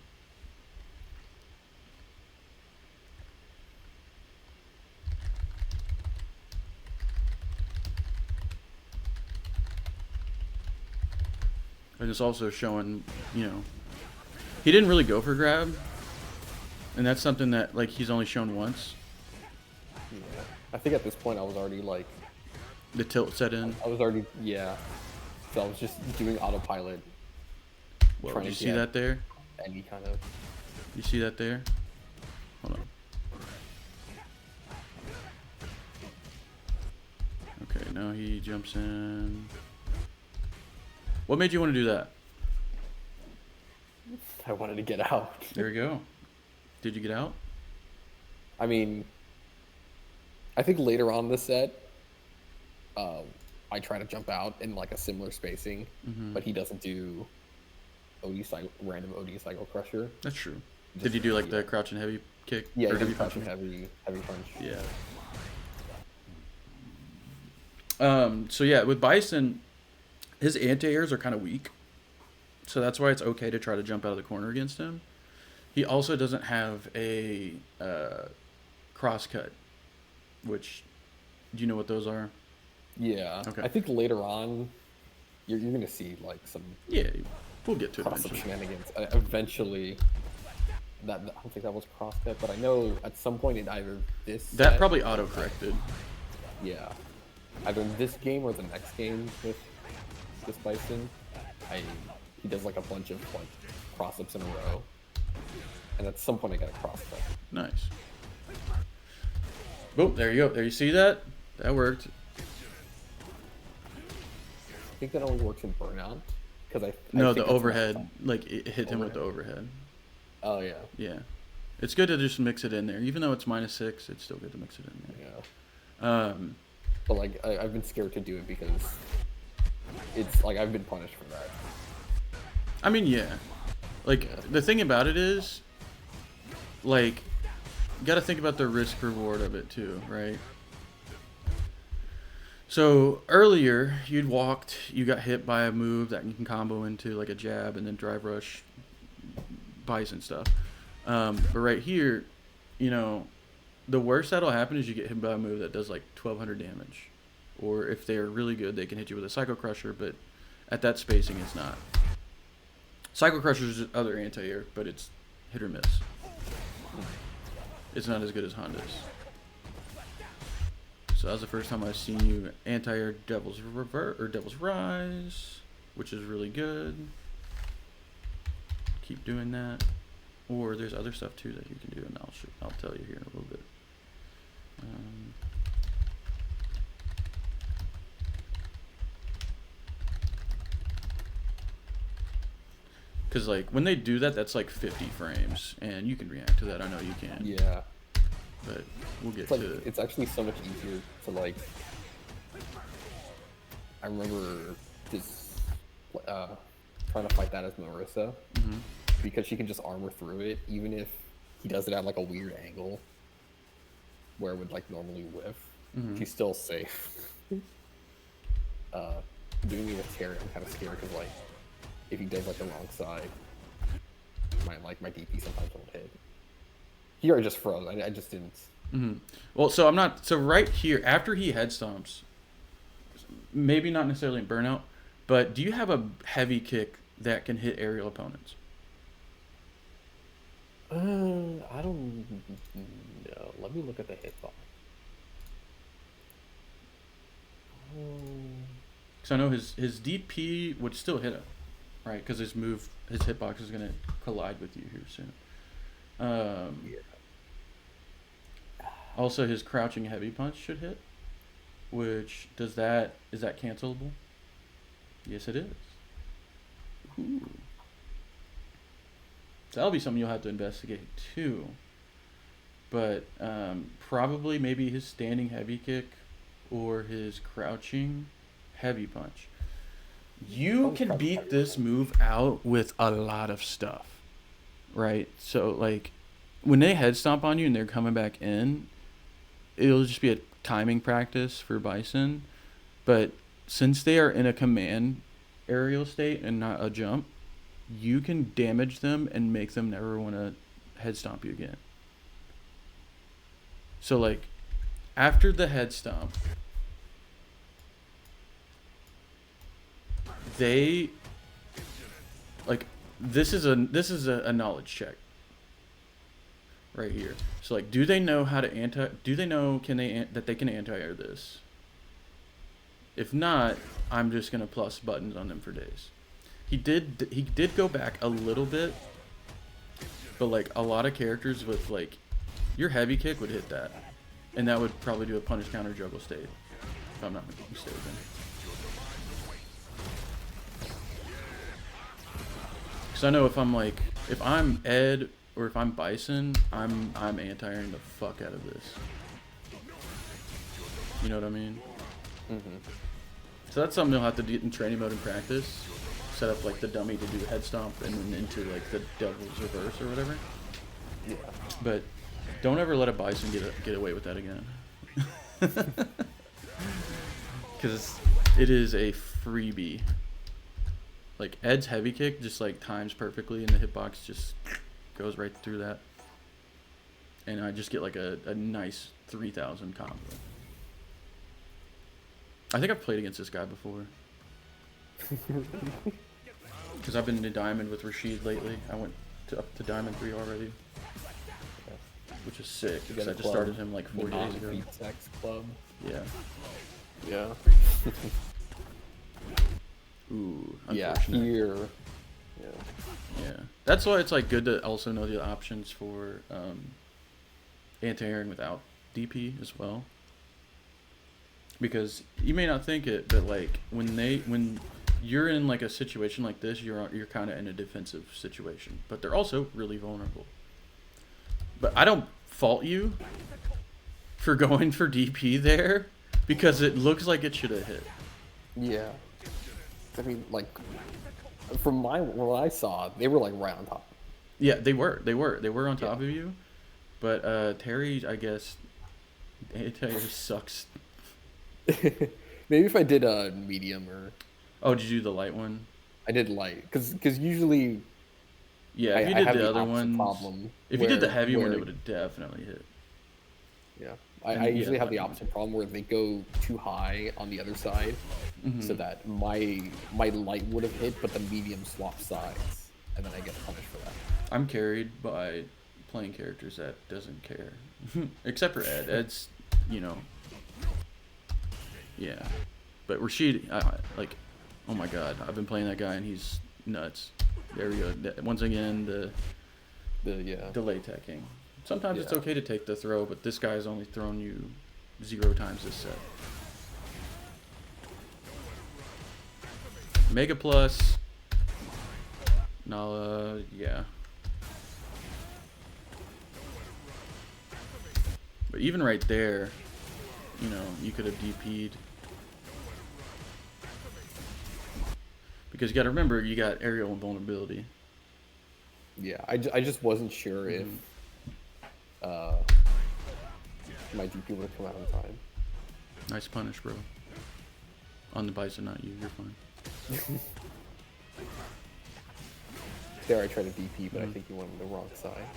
A: And it's also showing, he didn't really go for grab. And that's something that, like, he's only shown once.
B: Yeah. I think at this point I was already, like...
A: The tilt set in?
B: I was already, yeah. So I was just doing autopilot.
A: Well, you see that there?
B: Any kind of...
A: You see that there? Hold on. Okay, now he jumps in. What made you want to do that?
B: I wanted to get out.
A: There we go. Did you get out?
B: I mean, I think later on this set, I try to jump out in like a similar spacing, but he doesn't do random OD cycle crusher.
A: That's true. Did you do like the crouch and heavy kick?
B: Yeah,
A: or
B: he
A: heavy
B: did crouch
A: punch?
B: and heavy punch.
A: Yeah. So yeah, with Bison, his anti-airs are kind of weak. So that's why it's okay to try to jump out of the corner against him. He also doesn't have a cross cut, which, do you know what those are?
B: Yeah.
A: Okay.
B: I think later on, you're gonna see like some
A: Yeah, we'll get to it
B: cross-up
A: eventually.
B: shenanigans. Eventually, I don't think that was cross-cut, but I know at some point in either this
A: That
B: set,
A: probably auto-corrected.
B: yeah, either this game or the next game with this Bison, he does like a bunch of like cross-ups in a row, and at some point I got a cross-cut.
A: Nice. Boom, there you go. There you see that? That worked.
B: I think that only works in Burnout because I
A: No,
B: think
A: the
B: that's
A: overhead. Like, it hit him with the overhead.
B: Oh yeah.
A: Yeah. It's good to just mix it in there. Even though it's -6, it's still good to mix it in there.
B: Yeah. But like I've been scared to do it because it's like I've been punished for that.
A: I mean, yeah. Like, the thing about it is, like, you gotta think about the risk reward of it too, right? So earlier, you got hit by a move that you can combo into like a jab and then drive rush, Bison stuff. But right here, you know, the worst that'll happen is you get hit by a move that does like 1200 damage. Or if they're really good, they can hit you with a Psycho Crusher, but at that spacing, it's not. Psycho Crusher is other anti-air, but it's hit or miss. It's not as good as Honda's. So that was the first time I've seen you anti-air Devil's Rise, which is really good. Keep doing that. Or there's other stuff too that you can do, and I'll tell you here in a little bit. Because like when they do that, that's like 50 frames, and you can react to that. I know you can.
B: Yeah.
A: But we'll get
B: It's
A: to it.
B: It's actually so much easier to like. I remember just trying to fight that as Marissa because she can just armor through it, even if he does it at like a weird angle where it would like normally whiff. She's still safe. Doing me with Terry, I'm kind of scared because like if he does like the wrong side, my DP sometimes won't hit. Here I just froze. I just didn't.
A: Well, so I'm not. So right here, after he head stomps, maybe not necessarily in Burnout, but do you have a heavy kick that can hit aerial opponents?
B: I don't know. Let me look at the hitbox.
A: Because I know his DP would still hit him, right? Because his hitbox is gonna collide with you here soon.
B: Yeah.
A: Also, his crouching heavy punch should hit, which is that cancelable? Yes, it is. Ooh. That'll be something you'll have to investigate too. But probably maybe his standing heavy kick or his crouching heavy punch. You can beat this move out with a lot of stuff, right? So like when they head stomp on you and they're coming back in, it'll just be a timing practice for Bison. But since they are in a command aerial state and not a jump, you can damage them and make them never want to head stomp you again. So like after the head stomp, they like this is a knowledge check right here. So like, do they know how to that they can anti-air this? If not, I'm just gonna plus buttons on them for days. He did go back a little bit, but like a lot of characters with like your heavy kick would hit that, and that would probably do a punish counter juggle state, if I'm not mistaken. Because I know if I'm Ed or if I'm Bison, I'm anti-airing the fuck out of this. You know what I mean? So that's something you'll have to do in training mode and practice. Set up like the dummy to do a head stomp and then into like the devil's reverse or whatever.
B: Yeah.
A: But don't ever let a bison get away with that again. Because it is a freebie. Like Ed's heavy kick just like times perfectly and the hitbox just goes right through that. And I just get like a nice 3,000 combo. I think I've played against this guy before. Because I've been to Diamond with Rashid lately. I went up to Diamond 3 already. Which is sick, because I just started him like 4 days ago.
B: Sex club.
A: Yeah.
B: Yeah.
A: Ooh,
B: yeah,
A: unfortunate.
B: here. Yeah.
A: Yeah. That's why it's like good to also know the options for anti-airing without DP as well. Because you may not think it, but like when you're in like a situation like this, you're kind of in a defensive situation, but they're also really vulnerable. But I don't fault you for going for DP there because it looks like it should have hit.
B: Yeah. I mean, like, from what I saw, they were like right on top.
A: Yeah, they were on top of you. But Terry, I guess, Terry sucks.
B: Maybe if I did a medium or.
A: Oh, did you do the light one?
B: I did light, because usually.
A: Yeah, if you did the other ones. If you did the heavy one, it would have definitely hit.
B: Yeah, I usually have the opposite problem where they go too high on the other side, so that my light would have hit, but the medium swaps sides, and then I get punished for that.
A: I'm carried by playing characters that doesn't care, except for Ed. Ed's, yeah, but Rashid, like, oh my god, I've been playing that guy and he's nuts. There we go. Once again, the delay teching. Sometimes it's okay to take the throw, but this guy's only thrown you 0 times this set. Mega Plus. Nala, yeah. But even right there, you could have DP'd. Because you got to remember, you got aerial invulnerability.
B: Yeah, I just wasn't sure if my DP would have come out in time.
A: Nice punish, bro. On the bison, not you. You're fine.
B: There I tried to DP, but I think he went on the wrong side.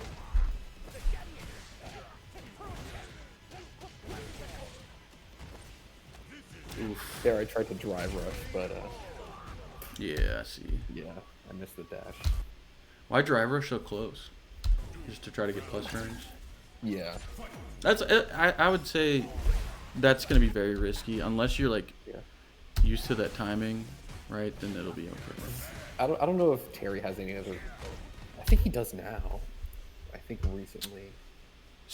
A: Oof.
B: There I tried to drive rush, but
A: yeah, I see.
B: Yeah, I missed the dash.
A: Why drive rush so close? Just to try to get plus range?
B: Yeah.
A: That's I would say that's gonna be very risky unless you're like used to that timing, right? Then it'll be okay.
B: I don't know if Terry has any other. I think he does now. I think recently.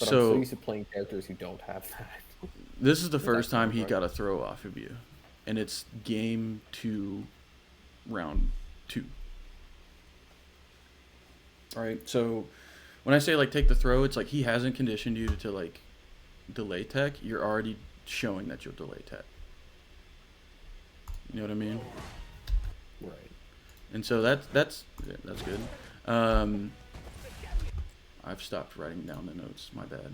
B: But I'm so used to playing characters who don't have that.
A: This is the first time he got a throw off of you, and it's game 2, round 2. All right, so when I say like take the throw, it's like he hasn't conditioned you to like delay tech. You're already showing that you'll delay tech. You know what I mean?
B: Right.
A: And so that's good. I've stopped writing down the notes. My bad.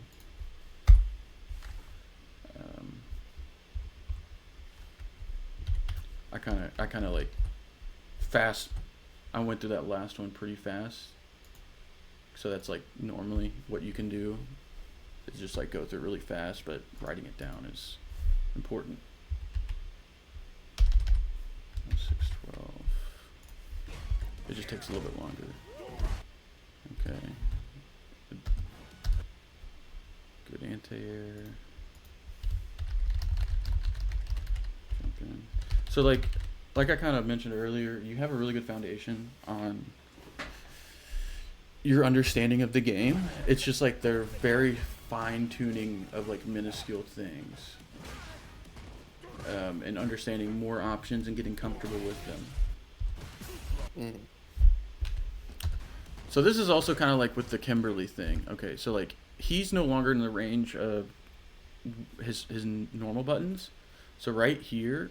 A: I kind of like fast. I went through that last one pretty fast. So that's like normally what you can do is just like go through really fast, but writing it down is important. 612. It just takes a little bit longer. Okay. Good anti-air. Jump in. So like I kind of mentioned earlier, you have a really good foundation on your understanding of the game. It's just like they're very fine tuning of like minuscule things, and understanding more options and getting comfortable with them. So this is also kind of like with the Kimberly thing. Okay, so like he's no longer in the range of his normal buttons. So right here,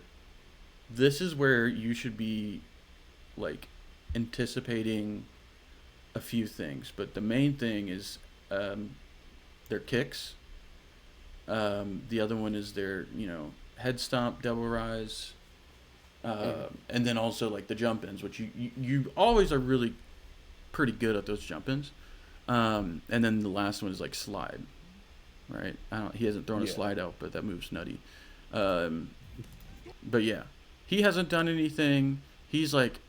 A: this is where you should be like anticipating a few things, but the main thing is their kicks. The other one is their head stomp, double rise, and then also like the jump ins, which you always are really pretty good at those jump ins. And then the last one is like slide, right? He hasn't thrown a slide out, but that move's nutty. But yeah, he hasn't done anything. He's like,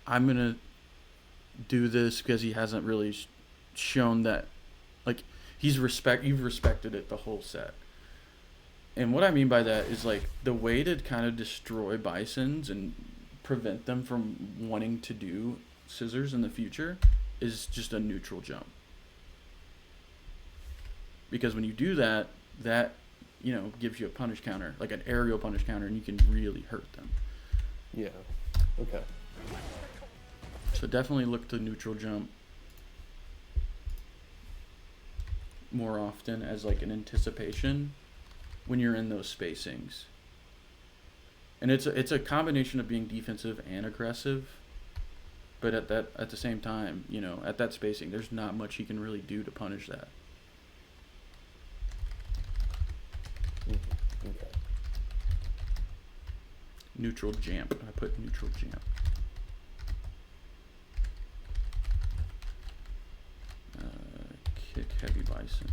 A: I'm gonna do this because he hasn't really shown that, like, you've respected it the whole set. And what I mean by that is like the way to kind of destroy bisons and prevent them from wanting to do scissors in the future is just a neutral jump. Because when you do that, gives you a punish counter, like an aerial punish counter, and you can really hurt them.
B: Yeah. Okay.
A: So definitely look to neutral jump more often as like an anticipation when you're in those spacings. And it's a combination of being defensive and aggressive, but at the same time, at that spacing, there's not much he can really do to punish that.
B: Okay.
A: Neutral jump. I put neutral jump. Kick heavy bisons.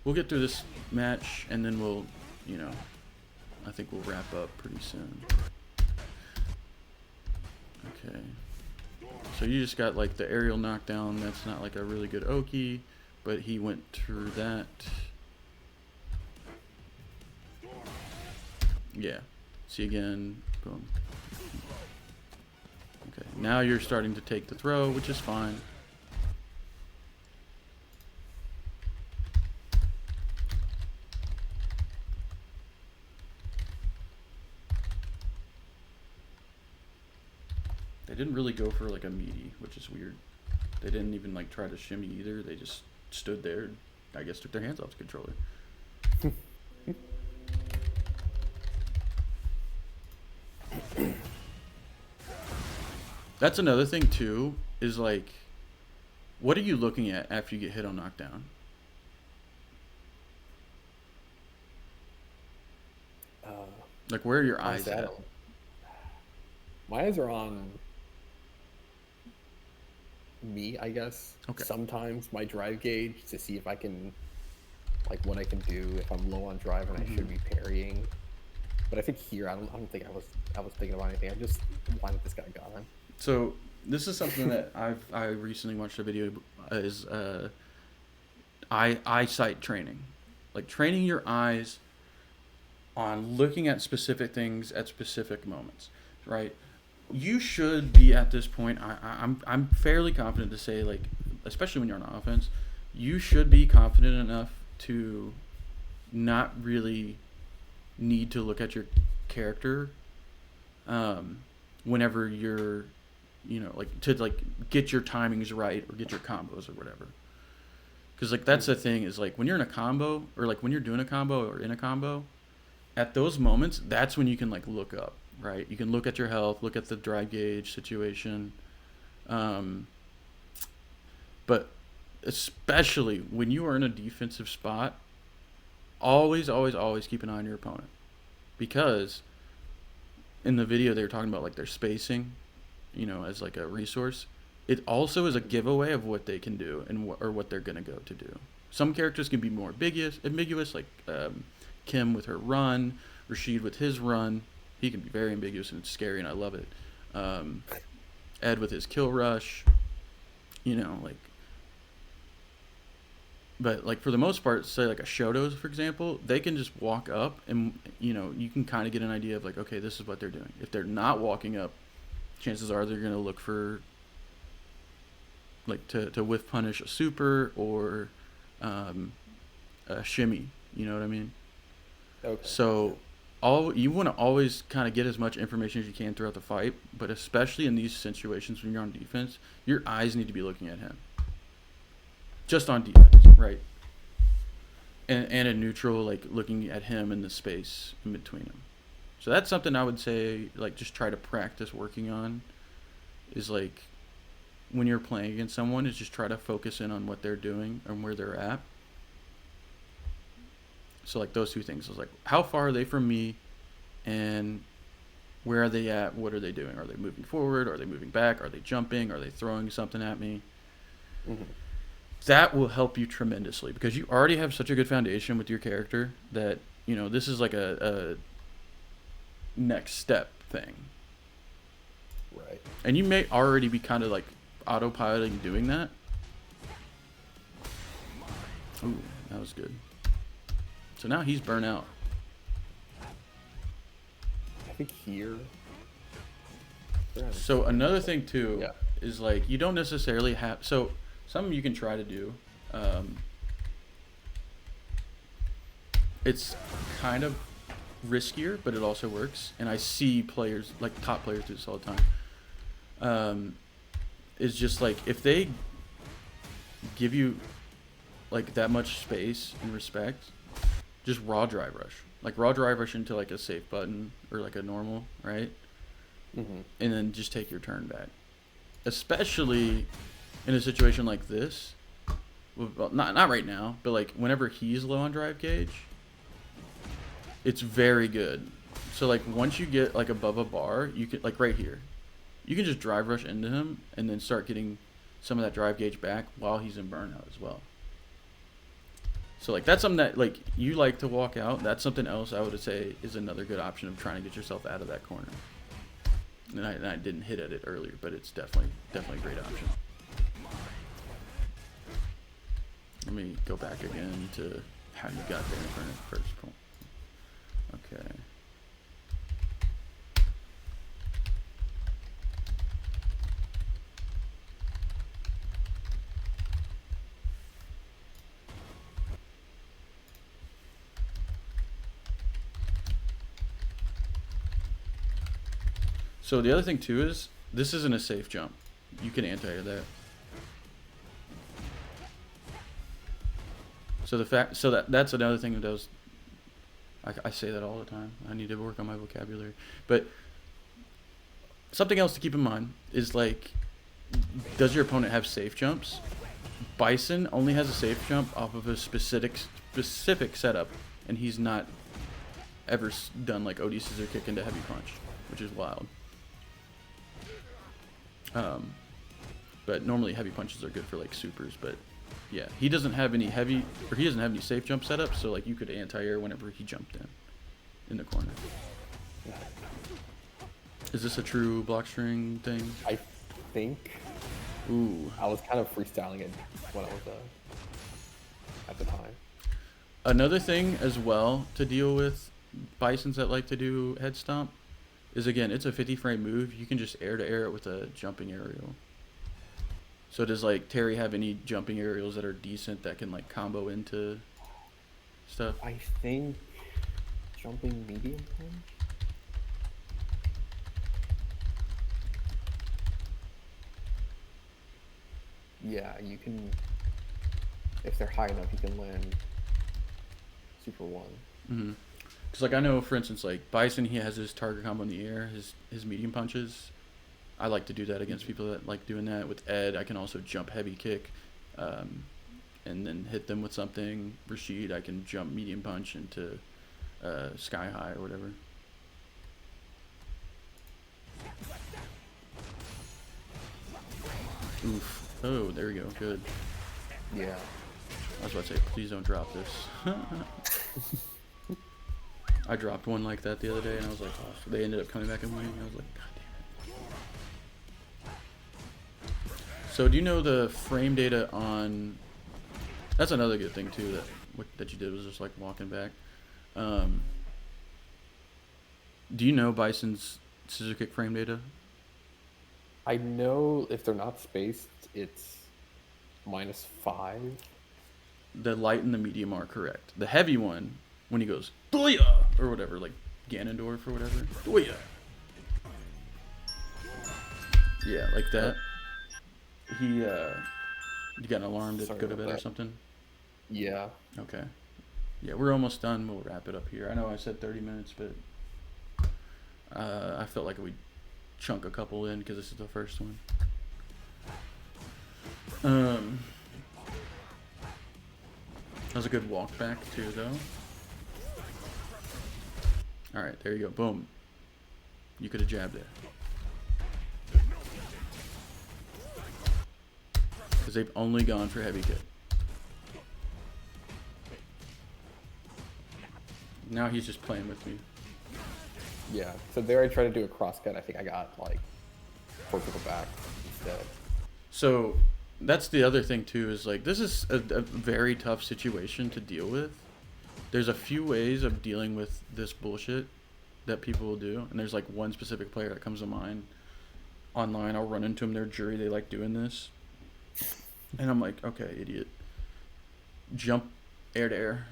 A: We'll get through this match and then we'll, I think we'll wrap up pretty soon. Okay. So you just got like the aerial knockdown. That's not like a really good Oki, but he went through that. Yeah. See again. Boom. Okay. Now you're starting to take the throw, which is fine. They didn't really go for like a meaty, which is weird. They didn't even like try to shimmy either. They just stood there and I guess took their hands off the controller. That's another thing too, is like, what are you looking at after you get hit on knockdown? Like, where are your eyes at?
B: My eyes are on me, I guess.
A: Okay.
B: Sometimes my drive gauge to see if I can, like, what I can do if I'm low on drive and I should be parrying. But I think here, I don't think I was thinking about anything. I just wanted this guy gone.
A: So this is something that I recently watched a video is eyesight training, like training your eyes on looking at specific things at specific moments, right? You should be at this point. I'm fairly confident to say, like, especially when you're on offense, you should be confident enough to not really need to look at your character whenever you're, like, to like get your timings right or get your combos or whatever. Because like that's the thing is like when you're in a combo or like when you're doing a combo or in a combo, at those moments that's when you can like look up. Right, you can look at your health, look at the drive gauge situation, but especially when you are in a defensive spot, always keep an eye on your opponent, because in the video they were talking about like their spacing, as like a resource. It also is a giveaway of what they can do and or what they're gonna go to do. Some characters can be more ambiguous, like Kim with her run, Rashid with his run. He can be very ambiguous and it's scary, and I love it. Ed with his kill rush, like. But like for the most part, say like a Shoto's, for example, they can just walk up, and you can kind of get an idea of like, okay, this is what they're doing. If they're not walking up, chances are they're gonna look for like to whiff punish a super or a shimmy. You know what I mean?
B: Okay.
A: So. You want to always kind of get as much information as you can throughout the fight, but especially in these situations when you're on defense, your eyes need to be looking at him. Just on defense, right? and a neutral, like looking at him in the space in between them. So that's something I would say, like, just try to practice working on. Is like when you're playing against someone, is just try to focus in on what they're doing and where they're at. So like those two things is like how far are they from me, and where are they at? What are they doing? Are they moving forward? Are they moving back? Are they jumping? Are they throwing something at me?
B: Mm-hmm.
A: That will help you tremendously because you already have such a good foundation with your character that this is like a next step thing.
B: Right.
A: And you may already be kind of like autopiloting doing that. Ooh, that was good. So now he's burnt out.
B: I think here.
A: So another thing too
B: Yeah.
A: is like you don't necessarily have. So something you can try to do. It's kind of riskier, but it also works. And I see players, like top players, do this all the time. Is just like if they give you like that much space and respect, just raw drive rush. Like raw drive rush into like a safe button or like a normal, right?
B: Mm-hmm.
A: And then just take your turn back. Especially in a situation like this. Well, not right now, but like whenever he's low on drive gauge, it's very good. So like once you get like above a bar, you can like right here, you can just drive rush into him and then start getting some of that drive gauge back while he's in burnout as well. So like that's something that like you like to walk out. That's something else I would say is another good option of trying to get yourself out of that corner. And I didn't hit at it earlier, but it's definitely a great option. Let me go back again to how you got there in the first point. Okay. So the other thing too is this isn't a safe jump. You can anti-air that. So that's another thing that does. I say that all the time. I need to work on my vocabulary. But something else to keep in mind is like, does your opponent have safe jumps? Bison only has a safe jump off of a specific setup, and he's not ever done like OD scissor kick into heavy punch, which is wild. But normally heavy punches are good for like supers, but yeah, he doesn't have any safe jump setup, so like you could anti-air whenever he jumped in the corner. Is this a true block string thing?
B: I think.
A: Ooh.
B: I was kind of freestyling it when I was at the time.
A: Another thing as well to deal with bisons that like to do head stomp is, again, it's a 50 frame move. You can just air to air it with a jumping aerial. So does like Terry have any jumping aerials that are decent that can like combo into stuff?
B: I think jumping medium punch. Yeah, you can. If they're high enough, you can land super one.
A: Mm-hmm. Because like I know, for instance, like Bison, he has his target combo in the air, his medium punches. I like to do that against people that like doing that. With Ed, I can also jump heavy kick, and then hit them with something. Rashid, I can jump medium punch into sky high or whatever. Oof. Oh, there we go. Good.
B: Yeah.
A: I was about to say, please don't drop this. I dropped one like that the other day, and I was like, oh, they ended up coming back and winning. I was like, God damn it. So do you know the frame data on... That's another good thing, too, that you did was just, like, walking back. Do you know Bison's scissor kick frame data?
B: I know if they're not spaced, it's -5.
A: The light and the medium are correct. The heavy one, when he goes, Doya! Or whatever, like Ganondorf or whatever. Doya! Yeah, like that. You got an alarm to
B: Sorry
A: go to
B: about
A: bed or
B: that.
A: something?
B: Yeah.
A: Okay. Yeah, we're almost done. We'll wrap it up here. I know I said 30 minutes, but I felt like we'd chunk a couple in because this is the first one. That was a good walk back too, though. All right, there you go. Boom. You could have jabbed there. Because they've only gone for heavy kick. Now he's just playing with me.
B: Yeah, so there I tried to do a cross cut. I think I got like fork to the back instead.
A: So that's the other thing too, is like this is a very tough situation to deal with. There's a few ways of dealing with this bullshit that people will do, and there's like one specific player that comes to mind. Online, I'll run into them, they're jury, they like doing this. And I'm like, okay, idiot. Jump air to air.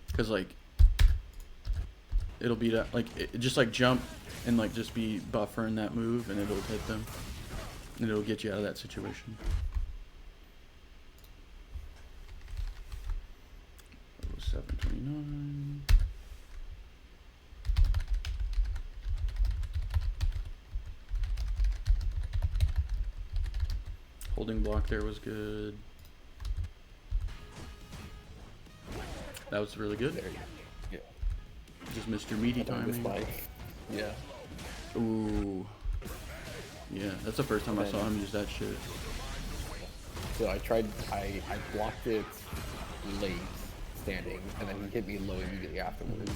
A: Because like it'll be that, like just like jump and like just be buffering that move, and it'll hit them, and it'll get you out of that situation. 729. Holding block there was good. That was really good.
B: There you go. Yeah.
A: Just missed your meaty timing.
B: Yeah.
A: Ooh. Yeah, that's the first time I saw him use that shit.
B: So I blocked it late, standing, and then he hit me low immediately afterwards.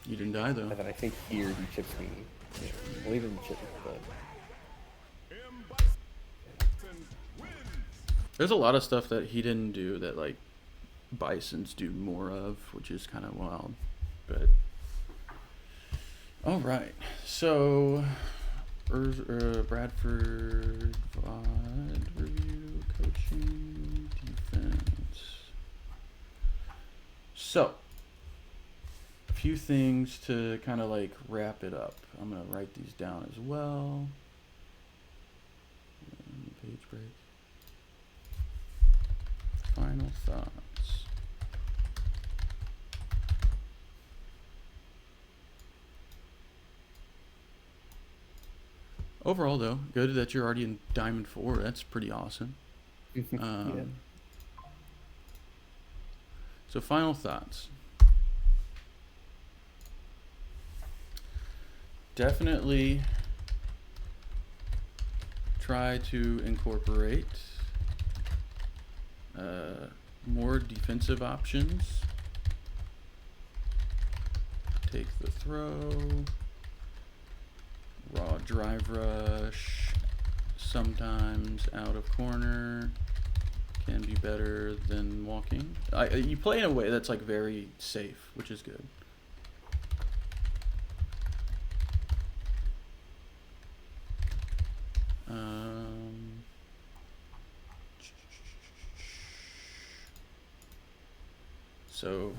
A: You didn't die though.
B: And then I think here he chips me. Yeah, well, he didn't chip me, but...
A: There's a lot of stuff that he didn't do that like Bisons do more of, which is kind of wild. But all right, so Bradford Vod review, coaching, defense. So a few things to kind of like wrap it up. I'm gonna write these down as well. Page break. Final thoughts. Overall, though, good that you're already in Diamond 4. That's pretty awesome.
B: Yeah.
A: So, final thoughts. Definitely try to incorporate more defensive options. Take the throw. Raw drive rush. Sometimes out of corner can be better than walking. You play in a way that's like very safe, which is good. So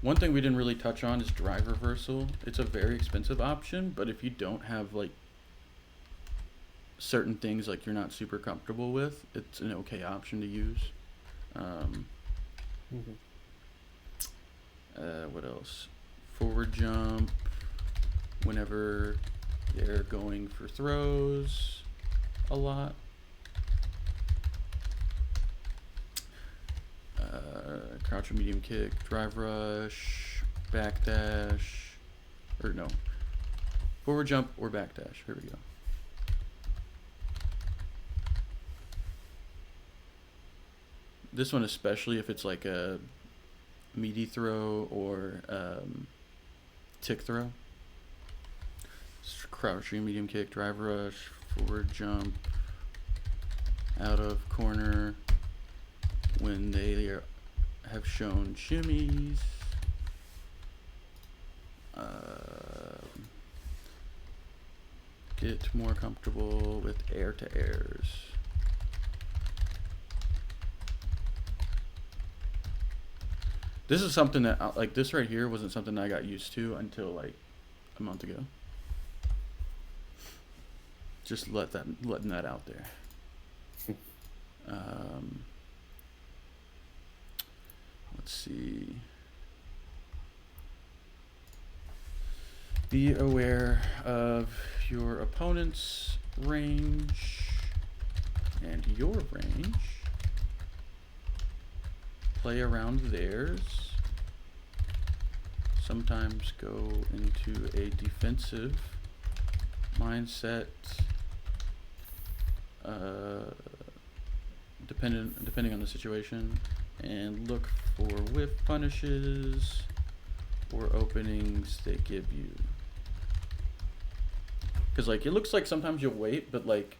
A: one thing we didn't really touch on is drive reversal. It's a very expensive option, but if you don't have like certain things like you're not super comfortable with, it's an okay option to use. What else? Forward jump whenever they're going for throws a lot. Crouch or medium kick, drive rush, back dash, or no, forward jump or back dash. Here we go. This one especially if it's like a meaty throw or tick throw. Crouch or medium kick, drive rush, forward jump, out of corner when they have shown shimmies. Get more comfortable with air to airs. This is something that like this right here wasn't something I got used to until like a month ago. Just letting that out there. Um, let's see. Be aware of your opponent's range and your range. Play around theirs. Sometimes go into a defensive mindset. Depending on the situation, and look for whiff punishes or openings they give you. Because like it looks like sometimes you'll wait, but like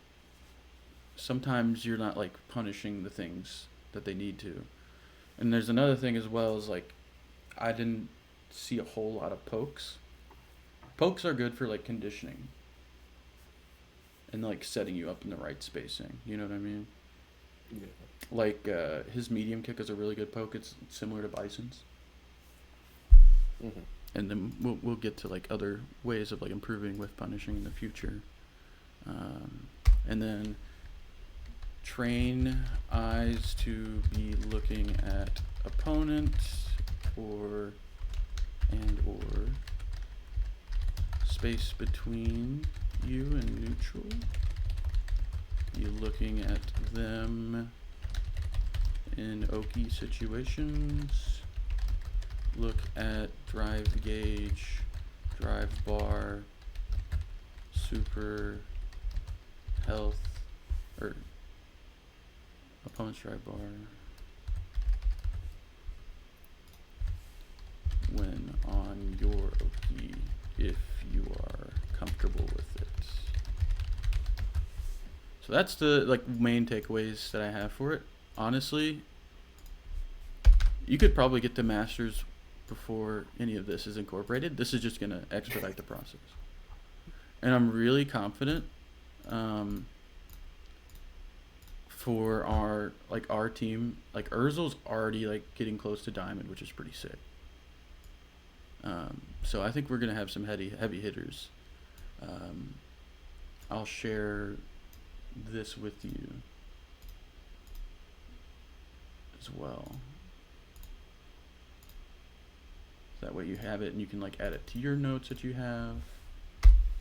A: sometimes you're not like punishing the things that they need to. And there's another thing as well, is like I didn't see a whole lot of pokes. Pokes are good for like conditioning and like setting you up in the right spacing. You know what I mean?
B: Yeah.
A: Like his medium kick is a really good poke. It's similar to Bison's.
B: Mm-hmm.
A: And then we'll get to like other ways of like improving with punishing in the future. And then train eyes to be looking at opponent or space between you and neutral. Be looking at them in okie situations. Look at drive gauge, drive bar, super health, or opponent's drive bar when on your okie, if you are comfortable with it. So that's the like main takeaways that I have for it. Honestly, you could probably get to Masters before any of this is incorporated. This is just going to expedite the process. And I'm really confident for our team. Like Urzel's already like getting close to Diamond, which is pretty sick. So I think we're going to have some heavy hitters. I'll share this with you as well. That way you have it and you can like add it to your notes that you have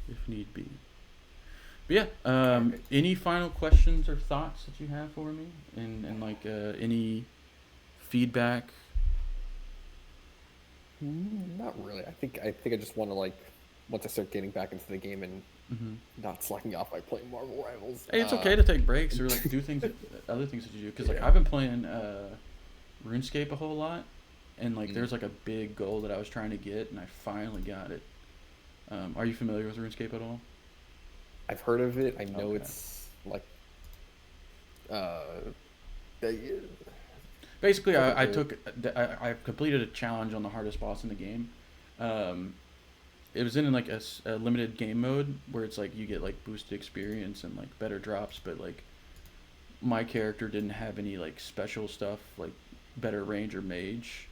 A: if need be. But yeah, any final questions or thoughts that you have for me, and like any feedback?
B: Not really. I think I just want to like once I start getting back into the game and not slacking off by playing Marvel Rivals.
A: Hey, it's okay to take breaks or like do things, other things that you do. Because like I've been playing RuneScape a whole lot, and like there's like a big goal that I was trying to get, and I finally got it. Are you familiar with RuneScape at all?
B: I've heard of it. I know it's like
A: basically I completed a challenge on the hardest boss in the game. It was in like a limited game mode where it's like you get like boosted experience and like better drops, but like my character didn't have any like special stuff like better range or mage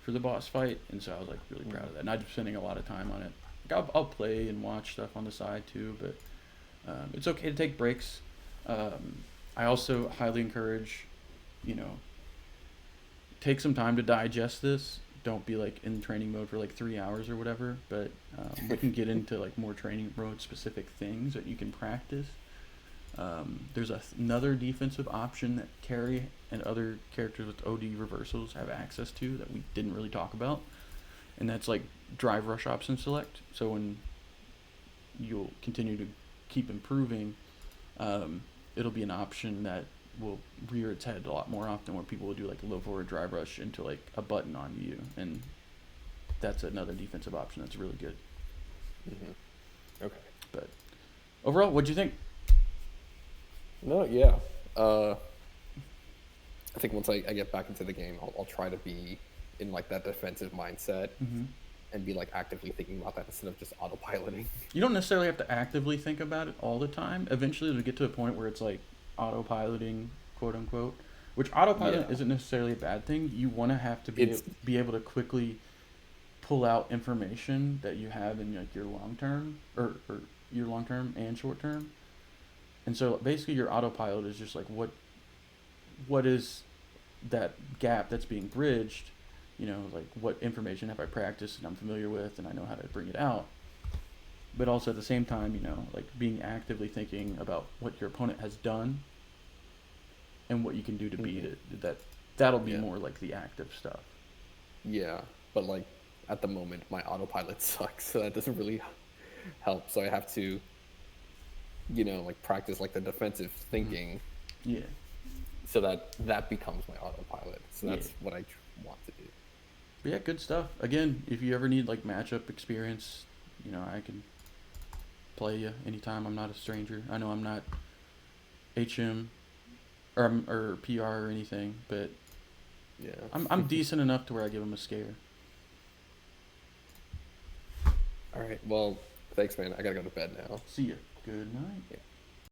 A: for the boss fight, and so I was like really proud of that. And I've been spending a lot of time on it. Like, I'll play and watch stuff on the side too, but it's okay to take breaks. I also highly encourage, take some time to digest this. Don't be like in training mode for like 3 hours or whatever, but we can get into like more training mode specific things that you can practice. There's another defensive option that Carry and other characters with OD reversals have access to that we didn't really talk about, and that's like drive rush option select. So when you'll continue to keep improving, it'll be an option that will rear its head a lot more often, where people will do like a low forward drive rush into like a button on you, and that's another defensive option that's really good.
B: Okay.
A: But overall, what'd you think?
B: No, yeah. I think once I get back into the game, I'll try to be in like that defensive mindset and be like actively thinking about that instead of just autopiloting.
A: You don't necessarily have to actively think about it all the time. Eventually it'll get to a point where it's like autopiloting, quote unquote, which autopilot isn't necessarily a bad thing. You want to have to be able to quickly pull out information that you have in like your long term or your long term and short term. And so basically your autopilot is just like what is that gap that's being bridged, like what information have I practiced and I'm familiar with and I know how to bring it out. But also at the same time, like being actively thinking about what your opponent has done and what you can do to beat
B: Hmm.
A: it. That'll be
B: Yeah.
A: more like the active stuff.
B: Yeah. But like at the moment, my autopilot sucks, so that doesn't really help. So I have to, like practice like the defensive
A: Hmm.
B: thinking
A: Yeah,
B: so that becomes my autopilot. So
A: yeah.
B: that's what I want to do.
A: But yeah, good stuff. Again, if you ever need like matchup experience, I can play you anytime. I'm not a stranger. I know I'm not HM or PR or anything, but I'm
B: Yeah.
A: decent enough to where I give them a scare.
B: All right. Well, thanks, man. I gotta go to bed now.
A: See ya. Good night.
B: Yeah.